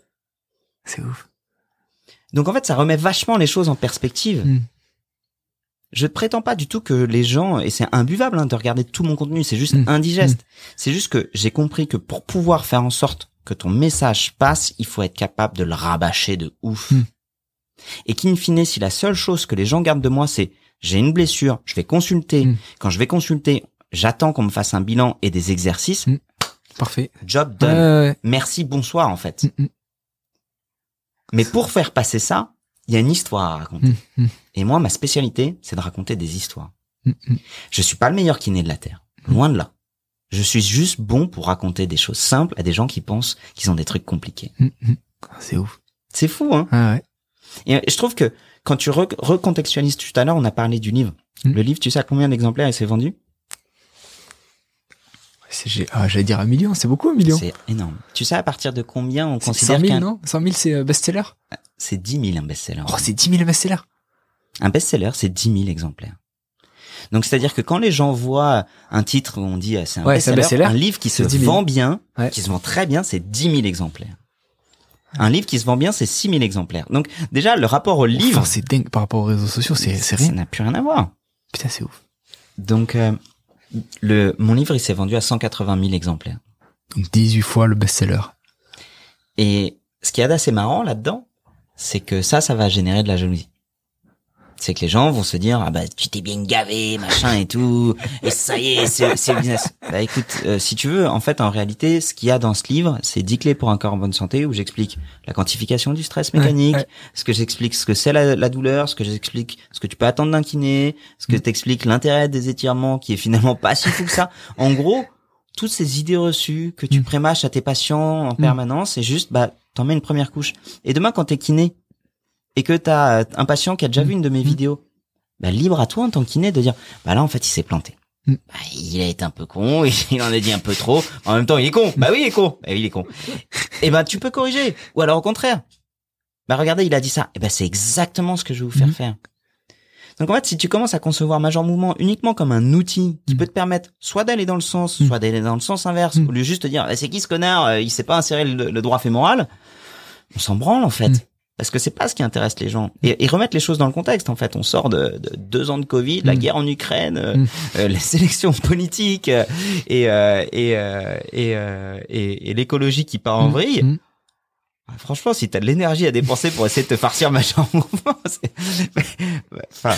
C'est ouf. Donc en fait, ça remet vachement les choses en perspective. Je ne prétends pas du tout que les gens, et c'est imbuvable de regarder tout mon contenu, c'est juste indigeste. C'est juste que j'ai compris que pour pouvoir faire en sorte que ton message passe, il faut être capable de le rabâcher de ouf. Et qu'in fine, si la seule chose que les gens gardent de moi, c'est j'ai une blessure, je vais consulter. Quand je vais consulter, j'attends qu'on me fasse un bilan et des exercices. Parfait. Job done. Merci, bonsoir en fait. Mais pour faire passer ça, il y a une histoire à raconter. Et moi, ma spécialité, c'est de raconter des histoires. Je suis pas le meilleur kiné de la Terre. Loin de là. Je suis juste bon pour raconter des choses simples à des gens qui pensent qu'ils ont des trucs compliqués. C'est ouf. C'est fou, hein? Ah ouais. Et je trouve que quand tu recontextualises, tout à l'heure, on a parlé du livre. Le livre, tu sais à combien d'exemplaires il s'est vendu? J'allais dire 1 million, c'est beaucoup 1 million. C'est énorme. Tu sais à partir de combien on100 considère 000, non? 100 000, c'est best-seller? C'est 10 000 un best-seller. Oh, c'est 10 000 best-seller. Un best-seller, c'est 10 000 exemplaires. Donc c'est-à-dire que quand les gens voient un titre où on dit c'est un Ouais, c'est un best-seller, best-seller, un livre qui se 10 000. vend bien, Ouais. qui se vend très bien, c'est 10 000 exemplaires. Un livre qui se vend bien, c'est 6 000 exemplaires. Donc déjà le rapport au livre, Enfin, c'est dingue par rapport aux réseaux sociaux, c'est ça rien. n'a plus rien à voir. Putain, c'est ouf. Donc mon livre il s'est vendu à 180 000 exemplaires. Donc 18 fois le best-seller. Et ce qu'il y a d'assez marrant là-dedans, c'est que ça va générer de la jalousie. C'est que les gens vont se dire ah bah tu t'es bien gavé machin et tout et ça y est c'est le business. Bah écoute si tu veux en fait en réalité ce qu'il y a dans ce livre c'est 10 clés pour un corps en bonne santé où j'explique la quantification du stress mécanique, ce que j'explique ce que c'est la douleur, ce que j'explique ce que tu peux attendre d'un kiné, ce que t'expliques l'intérêt des étirements qui est finalement pas si fou que ça. En gros toutes ces idées reçues que tu prémâches à tes patients en permanence c'est juste bah t'en mets une première couche et demain quand t'es kiné et que t'as un patient qui a déjà vu une de mes vidéos, bah libre à toi en tant que kiné de dire bah là en fait il s'est planté. Bah, il a été un peu con, il en a dit un peu trop. En même temps il est con. Bah oui il est con. Bah oui il est con. Et ben tu peux corriger. Ou alors au contraire. Bah regardez il a dit ça. Et ben c'est exactement ce que je vais vous faire faire. Donc en fait si tu commences à concevoir Major Mouvement uniquement comme un outil qui peut te permettre soit d'aller dans le sens, soit d'aller dans le sens inverse, au lieu juste de dire bah, c'est qui ce connard, il sait pas insérer le droit fémoral, on s'en branle en fait. Parce que c'est pas ce qui intéresse les gens. Et remettre les choses dans le contexte, en fait. On sort de 2 ans de Covid, la guerre en Ukraine, les élections politiques et l'écologie qui part en vrille. Franchement, si t'as de l'énergie à dépenser pour essayer de te farcir Major Mouvement, enfin,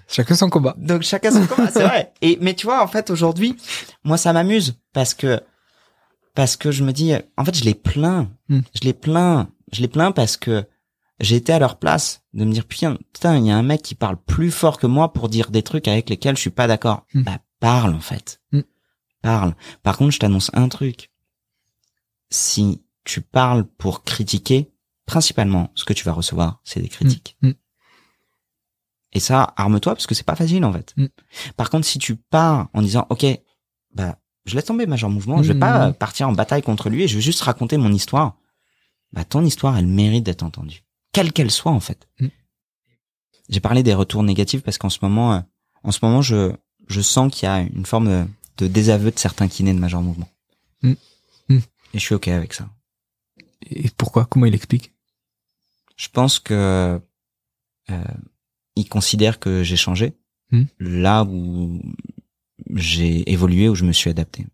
Chacun son combat. donc chacun son combat, c'est vrai. Mais tu vois, en fait, aujourd'hui, moi, ça m'amuse parce que je me dis, en fait, je les plains parce que j'ai été à leur place de me dire putain, il y a un mec qui parle plus fort que moi pour dire des trucs avec lesquels je suis pas d'accord. Bah parle en fait. Parle. Par contre, je t'annonce un truc. Si tu parles pour critiquer, principalement ce que tu vas recevoir, c'est des critiques. Et ça, arme-toi parce que c'est pas facile en fait. Par contre, si tu pars en disant OK, bah je laisse tomber Major Mouvement, je vais pas partir en bataille contre lui et je vais juste raconter mon histoire. Bah ton histoire, elle mérite d'être entendue. Quelle qu'elle soit en fait. J'ai parlé des retours négatifs parce qu'en ce moment je sens qu'il y a une forme de désaveu de certains kinés de Major Mouvement. Et je suis OK avec ça. Et pourquoi? Comment il explique? Je pense que il considère que j'ai changé là où j'ai évolué, où je me suis adapté.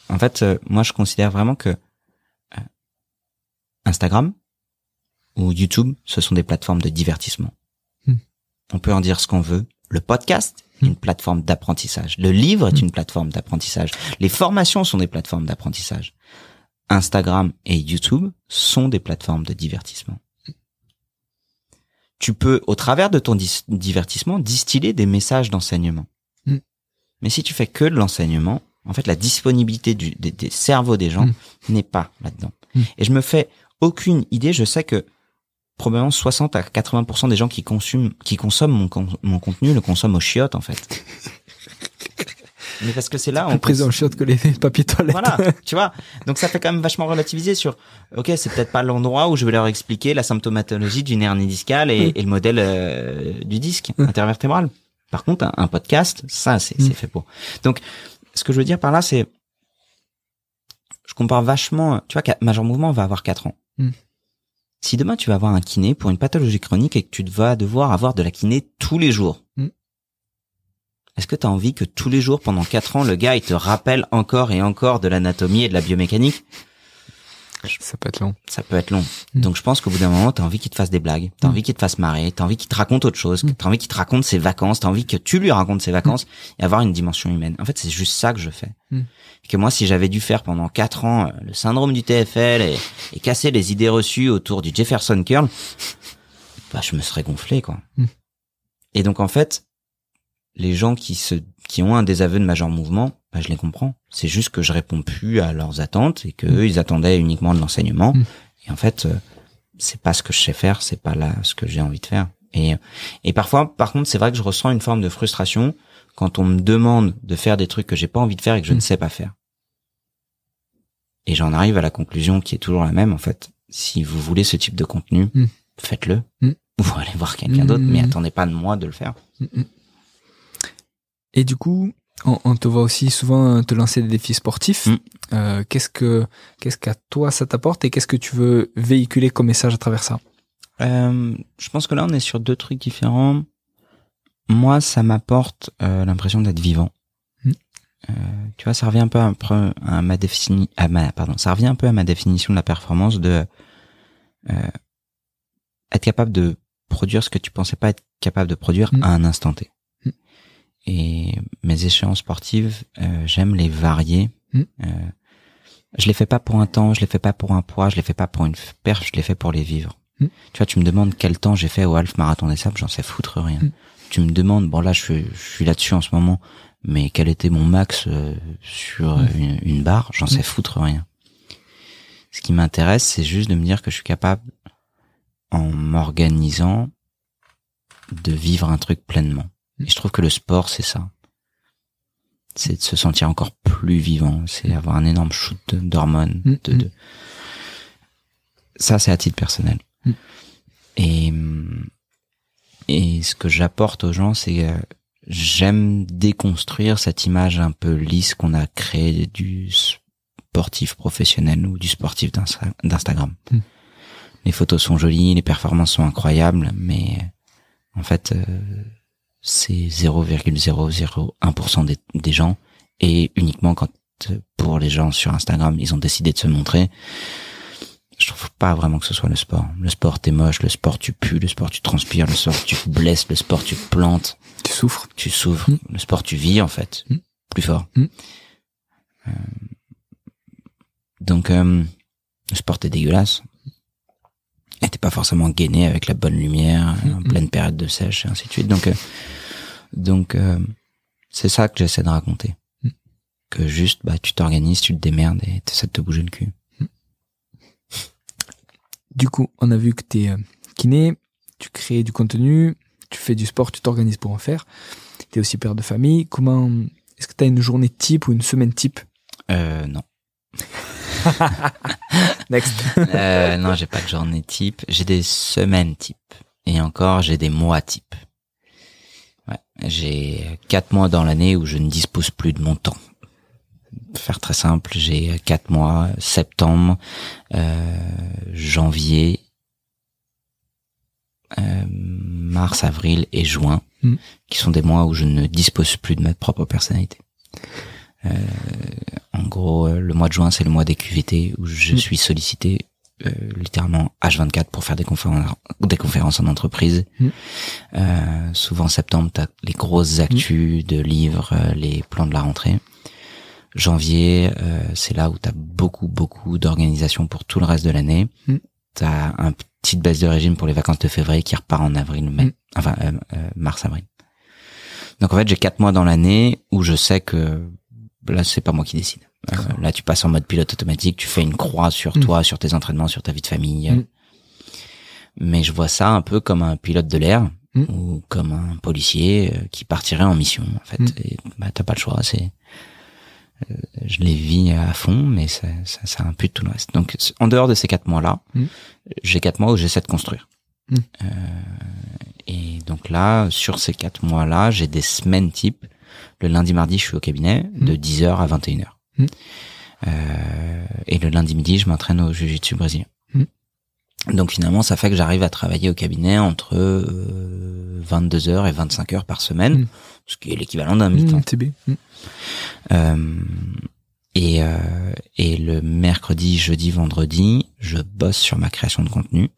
En fait, moi je considère vraiment que Instagram ou YouTube, ce sont des plateformes de divertissement. On peut en dire ce qu'on veut. Le podcast est une plateforme d'apprentissage. Le livre est une plateforme d'apprentissage. Les formations sont des plateformes d'apprentissage. Instagram et YouTube sont des plateformes de divertissement. Tu peux, au travers de ton divertissement, distiller des messages d'enseignement. Mais si tu fais que de l'enseignement, en fait, la disponibilité des cerveaux des gens n'est pas là-dedans. Et je me fais aucune idée. Je sais que probablement 60 à 80% des gens qui consomment mon contenu le consomment aux chiottes, en fait. Mais parce que c'est là, plus pris en chiottes que les papiers toilettes. Voilà, tu vois. Donc ça fait quand même vachement relativiser sur, ok, c'est peut-être pas l'endroit où je vais leur expliquer la symptomatologie d'une hernie discale et le modèle du disque intervertébral. Par contre, un podcast, ça, c'est fait pour. Donc, ce que je veux dire par là, c'est, je compare vachement, tu vois, Major Mouvement va avoir 4 ans. Si demain tu vas avoir un kiné pour une pathologie chronique et que tu vas devoir avoir de la kiné tous les jours, est-ce que tu as envie que tous les jours, pendant 4 ans, le gars, il te rappelle encore et encore de l'anatomie et de la biomécanique? Ça peut être long. Ça peut être long. Donc je pense qu'au bout d'un moment, t'as envie qu'il te fasse des blagues, t'as envie qu'il te fasse marrer, t'as envie qu'il te raconte autre chose, t'as envie qu'il te raconte ses vacances, t'as envie que tu lui racontes ses vacances et avoir une dimension humaine. En fait, c'est juste ça que je fais. Et que moi, si j'avais dû faire pendant 4 ans le syndrome du TFL et casser les idées reçues autour du Jefferson Curl, bah je me serais gonflé, quoi. Et donc en fait, les gens qui ont un désaveu de Major Mouvement, bah, je les comprends. C'est juste que je réponds plus à leurs attentes et que eux, ils attendaient uniquement de l'enseignement. Et en fait, c'est pas ce que je sais faire, c'est pas là ce que j'ai envie de faire. Et parfois, par contre, c'est vrai que je ressens une forme de frustration quand on me demande de faire des trucs que j'ai pas envie de faire et que je ne sais pas faire. Et j'en arrive à la conclusion qui est toujours la même, en fait. Si vous voulez ce type de contenu, faites-le. Ou allez voir quelqu'un d'autre, mais attendez pas de moi de le faire. Et du coup, on te voit aussi souvent te lancer des défis sportifs. Qu'est-ce qu'à toi ça t'apporte et qu'est-ce que tu veux véhiculer comme message à travers ça? Je pense que là, on est sur deux trucs différents. Moi, ça m'apporte l'impression d'être vivant. Tu vois, ça revient un peu à ma définition de la performance, de être capable de produire ce que tu pensais pas être capable de produire à un instant T. Et mes échéances sportives, j'aime les varier. Je les fais pas pour un temps, je les fais pas pour un poids, je les fais pas pour une perf, je les fais pour les vivre. Tu vois, tu me demandes quel temps j'ai fait au half marathon des sables, j'en sais foutre rien. Tu me demandes, bon là je suis là-dessus en ce moment, mais quel était mon max sur une barre, j'en sais foutre rien. Ce qui m'intéresse, c'est juste de me dire que je suis capable, en m'organisant, de vivre un truc pleinement. Et je trouve que le sport, c'est ça. C'est de se sentir encore plus vivant, c'est avoir un énorme shoot d'hormones. Ça, c'est à titre personnel. Et ce que j'apporte aux gens, c'est j'aime déconstruire cette image un peu lisse qu'on a créée du sportif professionnel ou du sportif d'Instagram. Les photos sont jolies, les performances sont incroyables, mais en fait, c'est 0,001% des gens, et uniquement quand, pour les gens sur Instagram, ils ont décidé de se montrer. Je trouve pas vraiment que ce soit le sport. Le sport, t'es moche, le sport, tu pues, le sport, tu transpires, le sport, tu te blesses, le sport, tu te plantes. Tu souffres. Le sport, tu vis, en fait. Plus fort. Donc, le sport est dégueulasse. Et t'es pas forcément gainé avec la bonne lumière, en pleine période de sèche, et ainsi de suite. Donc, c'est ça que j'essaie de raconter. Que juste, tu t'organises, tu te démerdes et t'essaies de te bouger le cul. Du coup, on a vu que t'es kiné, tu crées du contenu, tu fais du sport, tu t'organises pour en faire. T'es aussi père de famille. Est-ce que t'as une journée type ou une semaine type? Non. Next. Non, j'ai pas de journée type. J'ai des semaines type. Et encore, j'ai des mois type. Ouais. J'ai 4 mois dans l'année où je ne dispose plus de mon temps. Faire très simple, j'ai 4 mois, septembre, janvier, mars, avril et juin, qui sont des mois où je ne dispose plus de ma propre personnalité. En gros, le mois de juin, c'est le mois des QVT où je suis sollicité littéralement H24 pour faire des conférences en entreprise. Souvent septembre, t'as les grosses actus de livres, les plans de la rentrée. Janvier, c'est là où t'as beaucoup d'organisation pour tout le reste de l'année. T'as un petite baisse de régime pour les vacances de février qui repart en avril, mai, mars-avril. Donc en fait, j'ai 4 mois dans l'année où je sais que là, c'est pas moi qui décide. Là, tu passes en mode pilote automatique, tu fais une croix sur toi, sur tes entraînements, sur ta vie de famille. Mais je vois ça un peu comme un pilote de l'air ou comme un policier qui partirait en mission, en fait. Et t'as pas le choix, je les vis à fond, mais ça impute tout le reste. Donc, en dehors de ces 4 mois-là, j'ai 4 mois où j'essaie de construire. Et donc là, sur ces 4 mois-là, j'ai des semaines type. Le lundi, mardi, je suis au cabinet de 10h à 21h. Et le lundi midi, je m'entraîne au jiu-jitsu brésilien. Donc finalement, ça fait que j'arrive à travailler au cabinet entre 22h et 25h par semaine, ce qui est l'équivalent d'un mi-temps. Et le mercredi, jeudi, vendredi, je bosse sur ma création de contenu.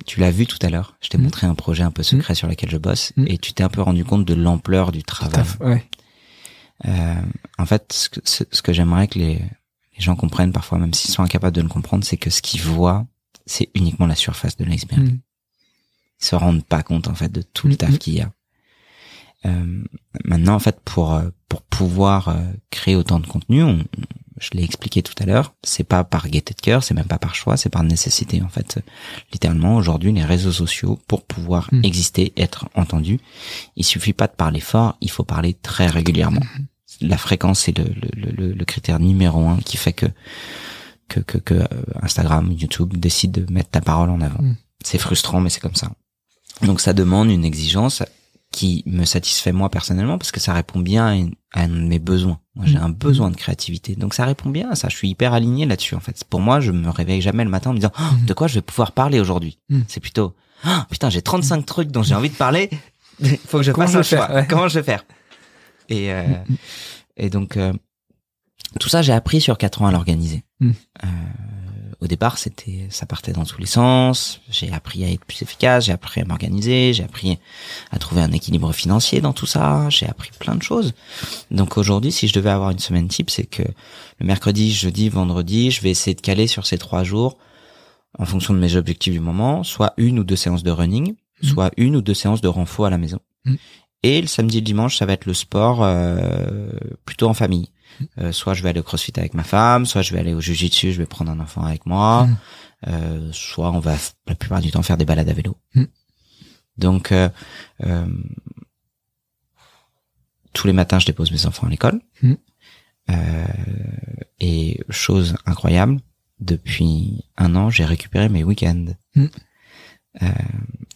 Tu l'as vu tout à l'heure, je t'ai montré un projet un peu secret sur lequel je bosse, et tu t'es un peu rendu compte de l'ampleur du travail. En fait, ce que j'aimerais que les gens comprennent parfois, même s'ils sont incapables de le comprendre, c'est que ce qu'ils voient, c'est uniquement la surface de l'iceberg. Ils se rendent pas compte, en fait, de tout le taf qu'il y a. Maintenant, en fait, pour pouvoir créer autant de contenu, je l'ai expliqué tout à l'heure, c'est pas par gaieté de cœur, c'est même pas par choix, c'est par nécessité, en fait. Littéralement, aujourd'hui, les réseaux sociaux, pour pouvoir exister, être entendu, il suffit pas de parler fort, il faut parler très régulièrement. La fréquence, c'est le critère numéro 1 qui fait que Instagram, YouTube décide de mettre ta parole en avant. C'est frustrant, mais c'est comme ça. Donc ça demande une exigence qui me satisfait moi personnellement parce que ça répond bien à un de mes besoins. Moi, j'ai un besoin de créativité. Donc ça répond bien à ça. Je suis hyper aligné là-dessus en fait. Pour moi, je me réveille jamais le matin en me disant de quoi je vais pouvoir parler aujourd'hui. C'est plutôt putain, j'ai 35 trucs dont j'ai envie de parler. Faut que je fasse un choix. Ouais. Comment je vais faire? Et donc tout ça, j'ai appris sur 4 ans à l'organiser. Au départ, ça partait dans tous les sens. J'ai appris à être plus efficace, j'ai appris à m'organiser, j'ai appris à trouver un équilibre financier dans tout ça. J'ai appris plein de choses. Donc aujourd'hui, si je devais avoir une semaine type, c'est que le mercredi, jeudi, vendredi, je vais essayer de caler sur ces 3 jours, en fonction de mes objectifs du moment, soit 1 ou 2 séances de running, soit 1 ou 2 séances de renfo à la maison. Et le samedi et le dimanche, ça va être le sport plutôt en famille. Soit je vais aller au CrossFit avec ma femme, soit je vais aller au Jiu-Jitsu, je vais prendre un enfant avec moi, soit on va la plupart du temps faire des balades à vélo. Donc tous les matins je dépose mes enfants à l'école. Et chose incroyable, depuis 1 an j'ai récupéré mes week-ends.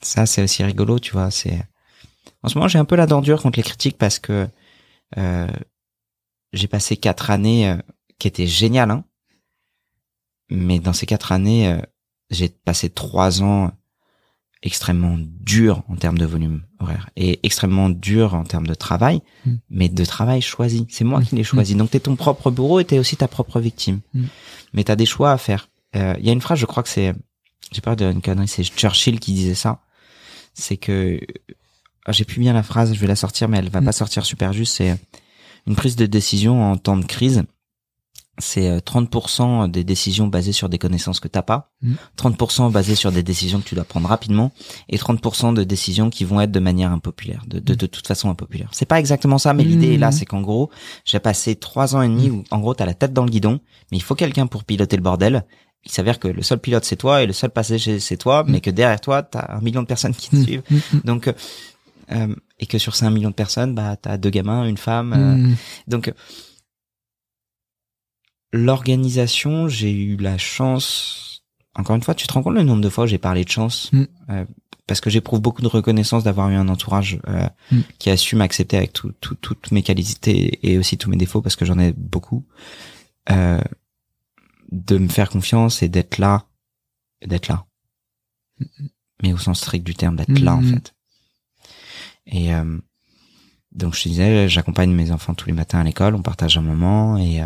Ça c'est aussi rigolo, tu vois. En ce moment j'ai un peu la dent dure contre les critiques parce que j'ai passé 4 années qui étaient géniales, hein. Mais dans ces 4 années, j'ai passé 3 ans extrêmement durs en termes de volume horaire et extrêmement durs en termes de travail, mais de travail choisi. C'est moi qui l'ai choisi. Donc t'es ton propre bourreau et t'es aussi ta propre victime. Mais t'as des choix à faire. Il y a une phrase, je crois que j'ai peur d'une connerie, c'est Churchill qui disait ça. C'est que, j'ai plus bien la phrase, je vais la sortir, mais elle va pas sortir super juste. C'est une prise de décision en temps de crise, c'est 30% des décisions basées sur des connaissances que t'as pas, 30% basées sur des décisions que tu dois prendre rapidement, et 30% de décisions qui vont être de manière impopulaire, de toute façon impopulaire. C'est pas exactement ça, mais l'idée est là, c'est qu'en gros, j'ai passé 3 ans et demi où, en gros, t'as la tête dans le guidon, mais il faut quelqu'un pour piloter le bordel. Il s'avère que le seul pilote c'est toi et le seul passager c'est toi, mais que derrière toi, t'as 1 million de personnes qui te suivent. Donc, et que sur ces 1 million de personnes, bah, t'as 2 gamins, une femme. Donc, l'organisation, j'ai eu la chance. Encore une fois, tu te rends compte le nombre de fois où j'ai parlé de chance, parce que j'éprouve beaucoup de reconnaissance d'avoir eu un entourage qui a su m'accepter avec toutes mes qualités et aussi tous mes défauts, parce que j'en ai beaucoup. De me faire confiance et d'être là, mais au sens strict du terme, d'être là en fait. Et donc je te disais, j'accompagne mes enfants tous les matins à l'école, on partage un moment, et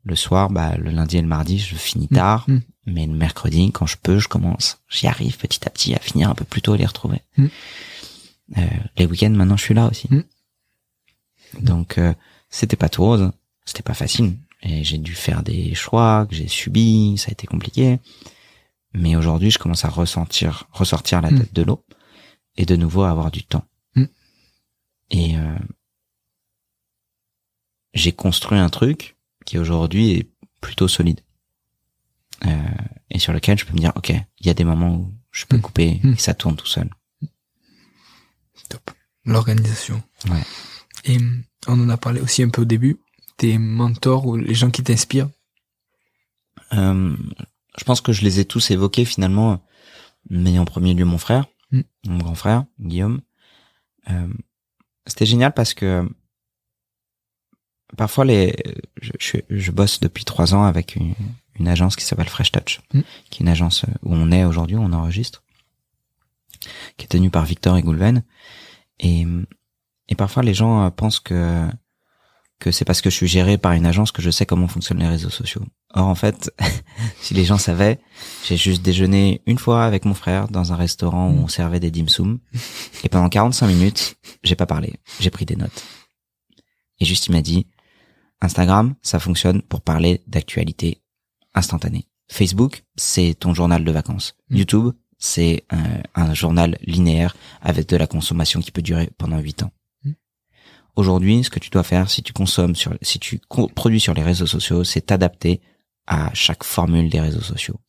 le soir, bah le lundi et le mardi, je finis tard, mais le mercredi, quand je peux, je commence. J'y arrive petit à petit à finir un peu plus tôt et les retrouver. Les week-ends, maintenant, je suis là aussi. Donc c'était pas tout rose, c'était pas facile, et j'ai dû faire des choix que j'ai subis, ça a été compliqué. Mais aujourd'hui, je commence à ressortir la tête de l'eau et de nouveau à avoir du temps. Et j'ai construit un truc qui aujourd'hui est plutôt solide, et sur lequel je peux me dire ok, il y a des moments où je peux couper et ça tourne tout seul. Top. L'organisation. Ouais. Et on en a parlé aussi un peu au début. Tes mentors ou les gens qui t'inspirent. Je pense que je les ai tous évoqués finalement, mais en premier lieu mon frère, mon grand frère Guillaume. C'était génial parce que parfois je bosse depuis 3 ans avec une agence qui s'appelle Fresh Touch, qui est une agence où on est aujourd'hui, où on enregistre, qui est tenue par Victor et Goulven. Et parfois les gens pensent que c'est parce que je suis géré par une agence que je sais comment fonctionnent les réseaux sociaux. Or en fait, si les gens savaient, j'ai juste déjeuné une fois avec mon frère dans un restaurant où on servait des dim sum, et pendant 45 minutes, j'ai pas parlé, j'ai pris des notes. Et juste il m'a dit, Instagram, ça fonctionne pour parler d'actualité instantanée. Facebook, c'est ton journal de vacances. YouTube, c'est un journal linéaire avec de la consommation qui peut durer pendant 8 ans. Aujourd'hui, ce que tu dois faire, si tu produis sur les réseaux sociaux, c'est t'adapter à chaque formule des réseaux sociaux.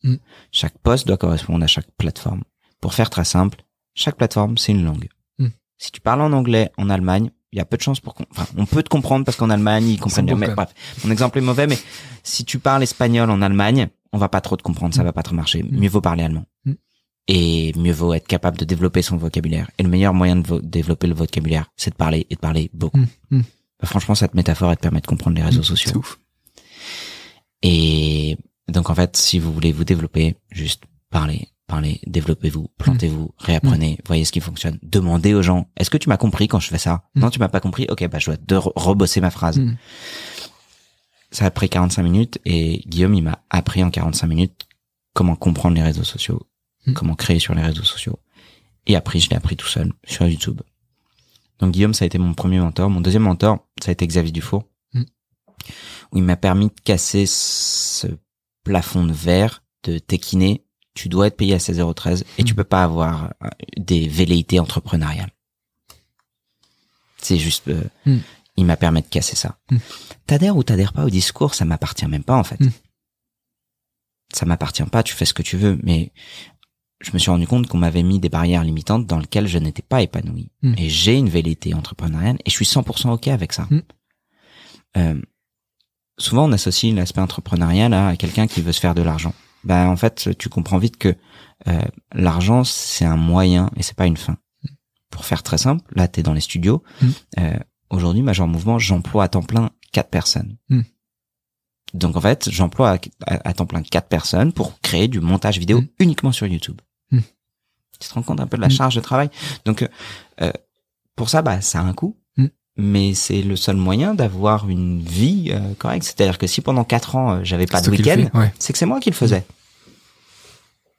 Chaque post doit correspondre à chaque plateforme. Pour faire très simple, chaque plateforme, c'est une langue. Si tu parles en anglais en Allemagne, il y a peu de chances on peut te comprendre parce qu'en Allemagne, ils comprennent bien. Mais bref, mon exemple est mauvais, mais si tu parles espagnol en Allemagne, on va pas trop te comprendre, ça va pas trop marcher. Mieux vaut parler allemand. Et mieux vaut être capable de développer son vocabulaire. Et le meilleur moyen de développer le vocabulaire, c'est de parler et de parler beaucoup. Franchement, cette métaphore, elle te permet de comprendre les réseaux sociaux. C'est ouf. Et donc, en fait, si vous voulez vous développer, juste parlez, développez-vous, plantez-vous, réapprenez, voyez ce qui fonctionne. Demandez aux gens, est-ce que tu m'as compris quand je fais ça? Non, tu m'as pas compris? Ok, je dois rebosser ma phrase. Ça a pris 45 minutes et Guillaume, il m'a appris en 45 minutes comment comprendre les réseaux sociaux, comment créer sur les réseaux sociaux. Et après, je l'ai appris tout seul sur YouTube. Donc Guillaume, ça a été mon premier mentor. Mon deuxième mentor, ça a été Xavier Dufour, où il m'a permis de casser ce plafond de verre de t'es kiné, tu dois être payé à 16,13 € et tu peux pas avoir des velléités entrepreneuriales. C'est juste... il m'a permis de casser ça. T'adhères ou t'adhères pas au discours, ça m'appartient même pas en fait. Ça m'appartient pas, tu fais ce que tu veux, mais je me suis rendu compte qu'on m'avait mis des barrières limitantes dans lesquelles je n'étais pas épanoui. Et j'ai une velléité entrepreneuriale et je suis 100% OK avec ça. Souvent, on associe l'aspect entrepreneurial à quelqu'un qui veut se faire de l'argent. En fait, tu comprends vite que l'argent, c'est un moyen et c'est pas une fin. Pour faire très simple, là, t'es dans les studios. Aujourd'hui, Major Mouvement, j'emploie à temps plein 4 personnes. Donc, en fait, j'emploie à temps plein 4 personnes pour créer du montage vidéo uniquement sur YouTube. Tu te rends compte un peu de la charge de travail? Donc, pour ça, ça a un coût. Mais c'est le seul moyen d'avoir une vie correcte. C'est-à-dire que si pendant 4 ans, j'avais pas de week-end, c'est que c'est moi qui le faisais.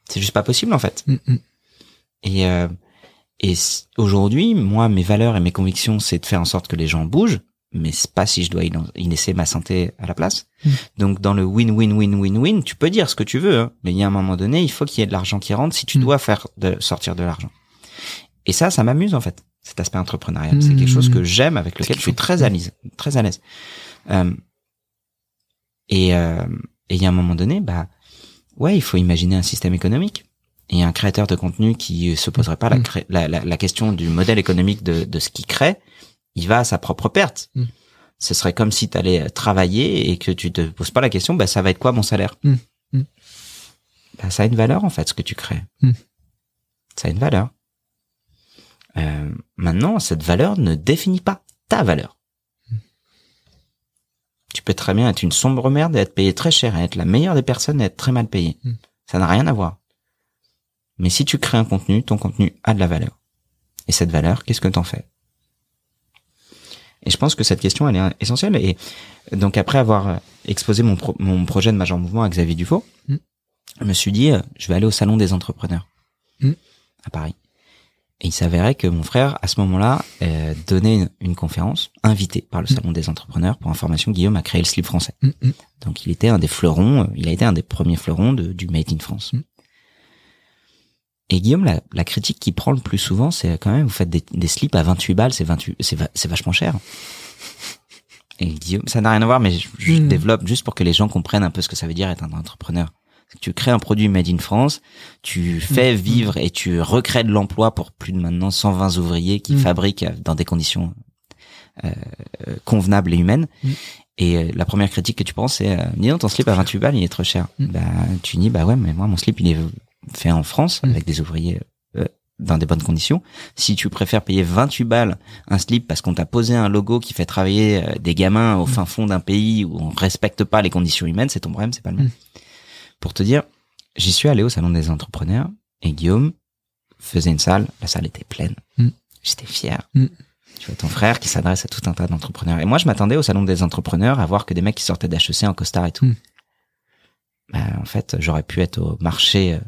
C'est juste pas possible, en fait. Et aujourd'hui, moi, mes valeurs et mes convictions, c'est de faire en sorte que les gens bougent, mais c'est pas si je dois y laisser ma santé à la place. Donc, dans le win-win-win-win-win, tu peux dire ce que tu veux, hein, mais il y a un moment donné, il faut qu'il y ait de l'argent qui rentre si tu dois sortir de l'argent. Et ça m'amuse, en fait, cet aspect entrepreneurial. C'est quelque chose que j'aime, avec lequel je suis très à l'aise. Et il y a un moment donné, il faut imaginer un système économique. Et un créateur de contenu qui se poserait pas la question du modèle économique de ce qu'il crée, il va à sa propre perte. Ce serait comme si tu allais travailler et que tu te poses pas la question, ça va être quoi mon salaire? Ça a une valeur, en fait, ce que tu crées. Ça a une valeur. Maintenant, cette valeur ne définit pas ta valeur. Tu peux très bien être une sombre merde et être payé très cher, et être la meilleure des personnes et être très mal payé. Ça n'a rien à voir. Mais si tu crées un contenu, ton contenu a de la valeur. Et cette valeur, qu'est-ce que t'en fais? Et je pense que cette question, elle est essentielle. Et donc, après avoir exposé mon projet de Major Mouvement à Xavier Dufault, je me suis dit, je vais aller au Salon des entrepreneurs à Paris. Et il s'avérait que mon frère, à ce moment-là, donnait une conférence invitée par le Salon des entrepreneurs. Pour information, Guillaume a créé le slip français. Donc, il était un des fleurons, il a été un des premiers fleurons du Made in France. Et Guillaume, la critique qu'il prend le plus souvent, c'est quand même, vous faites des slips à 28 balles, c'est vachement cher. Et Guillaume, ça n'a rien à voir, mais je développe juste pour que les gens comprennent un peu ce que ça veut dire être un entrepreneur. Tu crées un produit made in France, tu fais vivre et tu recrées de l'emploi pour plus de maintenant 120 ouvriers qui fabriquent dans des conditions convenables et humaines. Et la première critique que tu prends, c'est dis donc, ton slip à 28 balles, il est trop cher. Tu dis ouais, mais moi mon slip il est fait en France avec des ouvriers dans des bonnes conditions. Si tu préfères payer 28 balles un slip parce qu'on t'a posé un logo qui fait travailler des gamins au fin fond d'un pays où on respecte pas les conditions humaines, c'est ton problème, c'est pas le mien. Pour te dire, j'y suis allé au Salon des entrepreneurs et Guillaume faisait une salle, la salle était pleine. J'étais fier. Tu vois ton frère qui s'adresse à tout un tas d'entrepreneurs. Et moi, je m'attendais au Salon des entrepreneurs à voir que des mecs qui sortaient d'HEC en costard et tout. En fait, j'aurais pu être au marché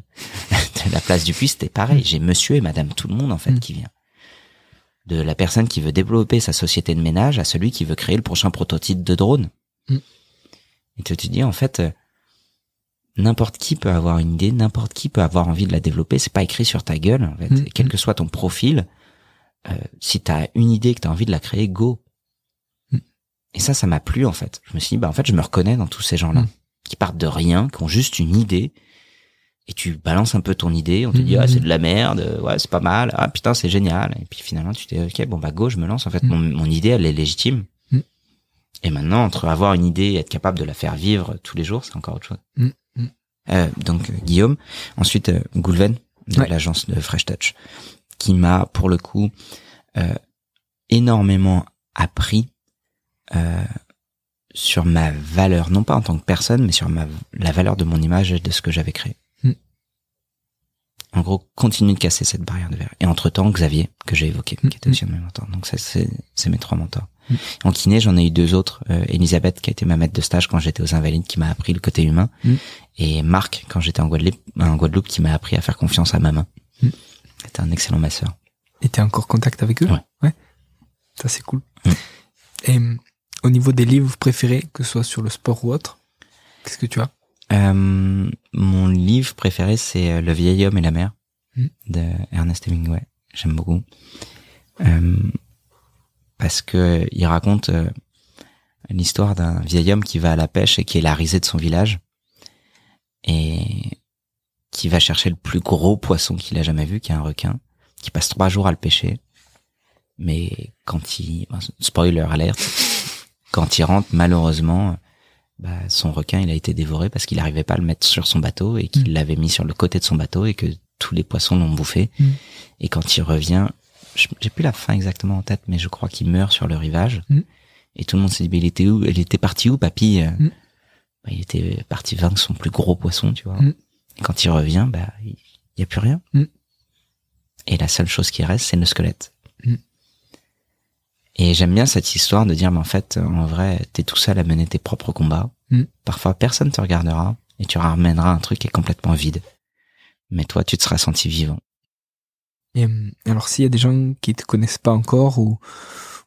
de la place du Puy, c'était pareil. J'ai monsieur et madame tout le monde, en fait, qui vient. De la personne qui veut développer sa société de ménage à celui qui veut créer le prochain prototype de drone. Et tu te dis, en fait, n'importe qui peut avoir une idée, n'importe qui peut avoir envie de la développer. C'est pas écrit sur ta gueule, en fait. Et quel que soit ton profil, si t'as une idée que t'as envie de la créer, go. Et ça m'a plu, en fait. Je me suis dit, en fait, je me reconnais dans tous ces gens-là qui partent de rien, qui ont juste une idée. Et tu balances un peu ton idée, on te dit, c'est de la merde, ouais, c'est pas mal, ah, putain, c'est génial. Et puis finalement, tu te dis, ok, go, je me lance. En fait, mon idée, elle est légitime. Et maintenant, entre avoir une idée et être capable de la faire vivre tous les jours, c'est encore autre chose. Donc, Guillaume. Ensuite, Goulven. de l'agence de Fresh Touch, qui m'a, pour le coup, énormément appris sur ma valeur, non pas en tant que personne, mais sur la valeur de mon image et de ce que j'avais créé. En gros, continue de casser cette barrière de verre. Et entre-temps, Xavier, que j'ai évoqué, qui était aussi un de mes mentors. Donc ça, c'est mes 3 mentors. En kiné, j'en ai eu 2 autres. Elisabeth, qui a été ma maître de stage quand j'étais aux Invalides, qui m'a appris le côté humain. Et Marc, quand j'étais en Guadeloupe, qui m'a appris à faire confiance à ma main. C'était un excellent masseur. Et t'es encore en contact avec eux? Ouais. Ça, c'est cool. Mm. Et au niveau des livres préférés, que ce soit sur le sport ou autre, qu'est-ce que tu as? Mon livre préféré, c'est Le vieil homme et la mer de Ernest Hemingway. J'aime beaucoup. Parce que il raconte l'histoire d'un vieil homme qui va à la pêche et qui est la risée de son village et qui va chercher le plus gros poisson qu'il a jamais vu, qui est un requin, qui passe 3 jours à le pêcher. Mais spoiler alert, quand il rentre, malheureusement, son requin, il a été dévoré parce qu'il n'arrivait pas à le mettre sur son bateau et qu'il l'avait mis sur le côté de son bateau et que tous les poissons l'ont bouffé. Et quand il revient, j'ai plus la fin exactement en tête, mais je crois qu'il meurt sur le rivage. Et tout le monde s'est dit, mais il était où? Il était parti où, papy? Il était parti vaincre son plus gros poisson, tu vois. Et quand il revient, il y a plus rien. Et la seule chose qui reste, c'est le squelette. Et j'aime bien cette histoire de dire, mais en fait, en vrai, t'es tout seul à mener tes propres combats. Parfois, personne te regardera et tu ramèneras un truc qui est complètement vide. Mais toi, tu te seras senti vivant. Et alors, s'il y a des gens qui te connaissent pas encore ou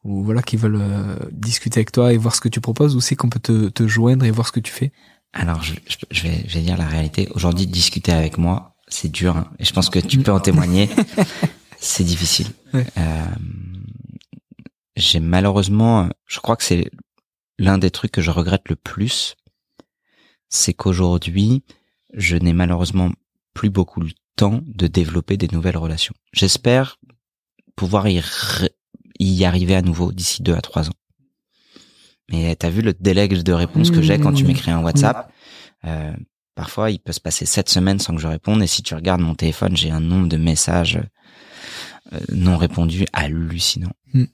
voilà, qui veulent discuter avec toi et voir ce que tu proposes, où c'est qu'on peut te joindre et voir ce que tu fais? Alors, je vais dire la réalité. Aujourd'hui, discuter avec moi, c'est dur, hein, et je pense que tu peux en témoigner. C'est difficile. Ouais. J'ai malheureusement, je crois que c'est l'un des trucs que je regrette le plus, c'est qu'aujourd'hui, je n'ai malheureusement plus beaucoup le temps de développer des nouvelles relations. J'espère pouvoir y arriver à nouveau d'ici 2 à 3 ans. Mais t'as vu le délai de réponse que j'ai quand tu m'écris un WhatsApp? Parfois, il peut se passer 7 semaines sans que je réponde, et si tu regardes mon téléphone, j'ai un nombre de messages non répondus hallucinant.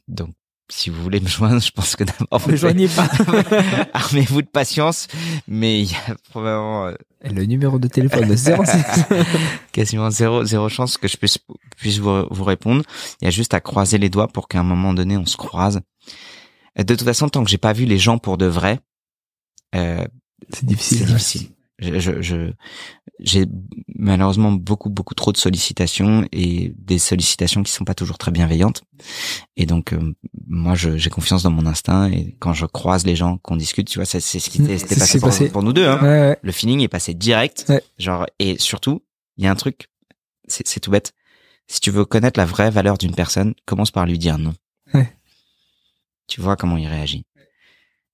Donc, si vous voulez me joindre, je pense que d'abord Ne joignez pas. Armez-vous de patience, mais il y a probablement le numéro de téléphone de 06 quasiment zéro chance que je puisse vous répondre. Il y a juste à croiser les doigts pour qu'à un moment donné on se croise. De toute façon, tant que j'ai pas vu les gens pour de vrai, c'est difficile. C'est difficile. J'ai malheureusement beaucoup trop de sollicitations, et des sollicitations qui sont pas toujours très bienveillantes. Et donc moi j'ai confiance dans mon instinct, et quand je croise les gens, qu'on discute, tu vois, c'est ce qui s'était passé pour nous deux, hein. Ouais. Le feeling est passé direct. Ouais. Genre, et surtout, il y a un truc, c'est tout bête. Si tu veux connaître la vraie valeur d'une personne, commence par lui dire non. Ouais. Tu vois comment il réagit.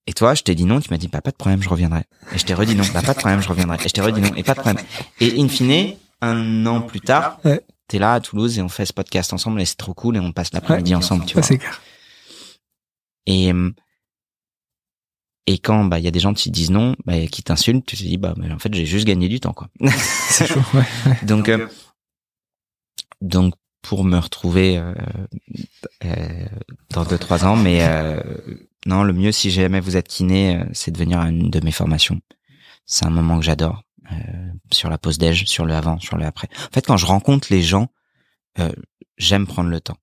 Et toi, je t'ai dit non, tu m'as dit, pas de problème, je reviendrai. Et je t'ai redit non, pas de problème, je reviendrai. Et je t'ai redit non, et pas de problème. Et in fine, 1 an plus tard, t'es là à Toulouse et on fait ce podcast ensemble, et c'est trop cool, et on passe l'après-midi ensemble, tu vois. C'est clair. Et quand, il y a des gens qui disent non, qui t'insultent, tu te dis, mais en fait, j'ai juste gagné du temps, quoi. C'est chaud, ouais. Donc, pour me retrouver, dans 2-3 ans, mais, non, le mieux, si jamais vous êtes kiné, c'est de venir à une de mes formations. C'est un moment que j'adore, sur la pause déj, sur le avant, sur le après. En fait, quand je rencontre les gens, j'aime prendre le temps.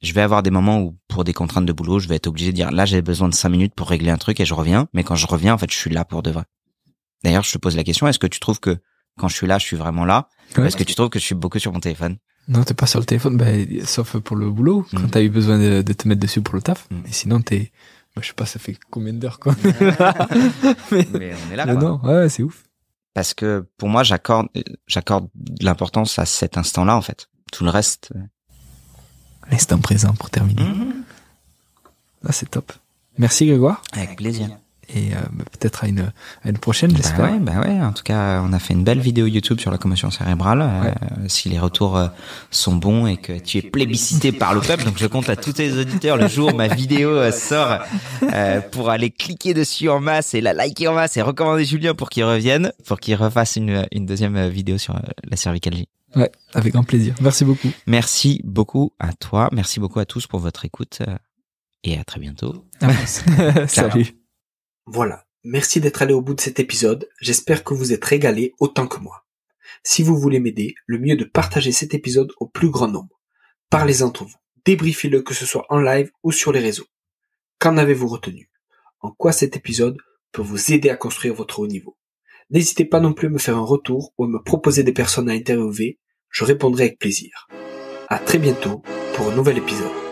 Je vais avoir des moments où, pour des contraintes de boulot, je vais être obligé de dire, là, j'ai besoin de 5 minutes pour régler un truc, et je reviens. Mais quand je reviens, en fait, je suis là pour de vrai. D'ailleurs, je te pose la question, est-ce que tu trouves que quand je suis là, je suis vraiment là? Ou est-ce que tu trouves que je suis beaucoup sur mon téléphone? Non, t'es pas sur le téléphone, sauf pour le boulot, quand t'as eu besoin de te mettre dessus pour le taf. Et sinon, je sais pas, ça fait combien d'heures, quoi. mais on est là, quoi. Non, ouais, c'est ouf. Parce que, pour moi, j'accorde de l'importance à cet instant-là, en fait. Tout le reste. L'instant présent pour terminer. Ah, c'est top. Merci, Grégoire. Avec plaisir. Et peut-être à une prochaine, j'espère. Bah ouais. En tout cas, on a fait une belle vidéo YouTube sur la commotion cérébrale. Si les retours sont bons et que tu es plébiscité par le peuple, donc je compte à tous tes auditeurs le jour où ma vidéo sort pour aller cliquer dessus en masse et la liker en masse et recommander Julien pour qu'il revienne, pour qu'il refasse une deuxième vidéo sur la cervicalgie. Ouais, avec grand plaisir. Merci beaucoup. Merci beaucoup à toi. Merci beaucoup à tous pour votre écoute et à très bientôt. Salut. Voilà, merci d'être allé au bout de cet épisode, j'espère que vous êtes régalés autant que moi. Si vous voulez m'aider, le mieux est de partager cet épisode au plus grand nombre. Parlez entre vous, débriefez-le que ce soit en live ou sur les réseaux. Qu'en avez-vous retenu? En quoi cet épisode peut vous aider à construire votre haut niveau? N'hésitez pas non plus à me faire un retour ou à me proposer des personnes à interviewer, je répondrai avec plaisir. À très bientôt pour un nouvel épisode.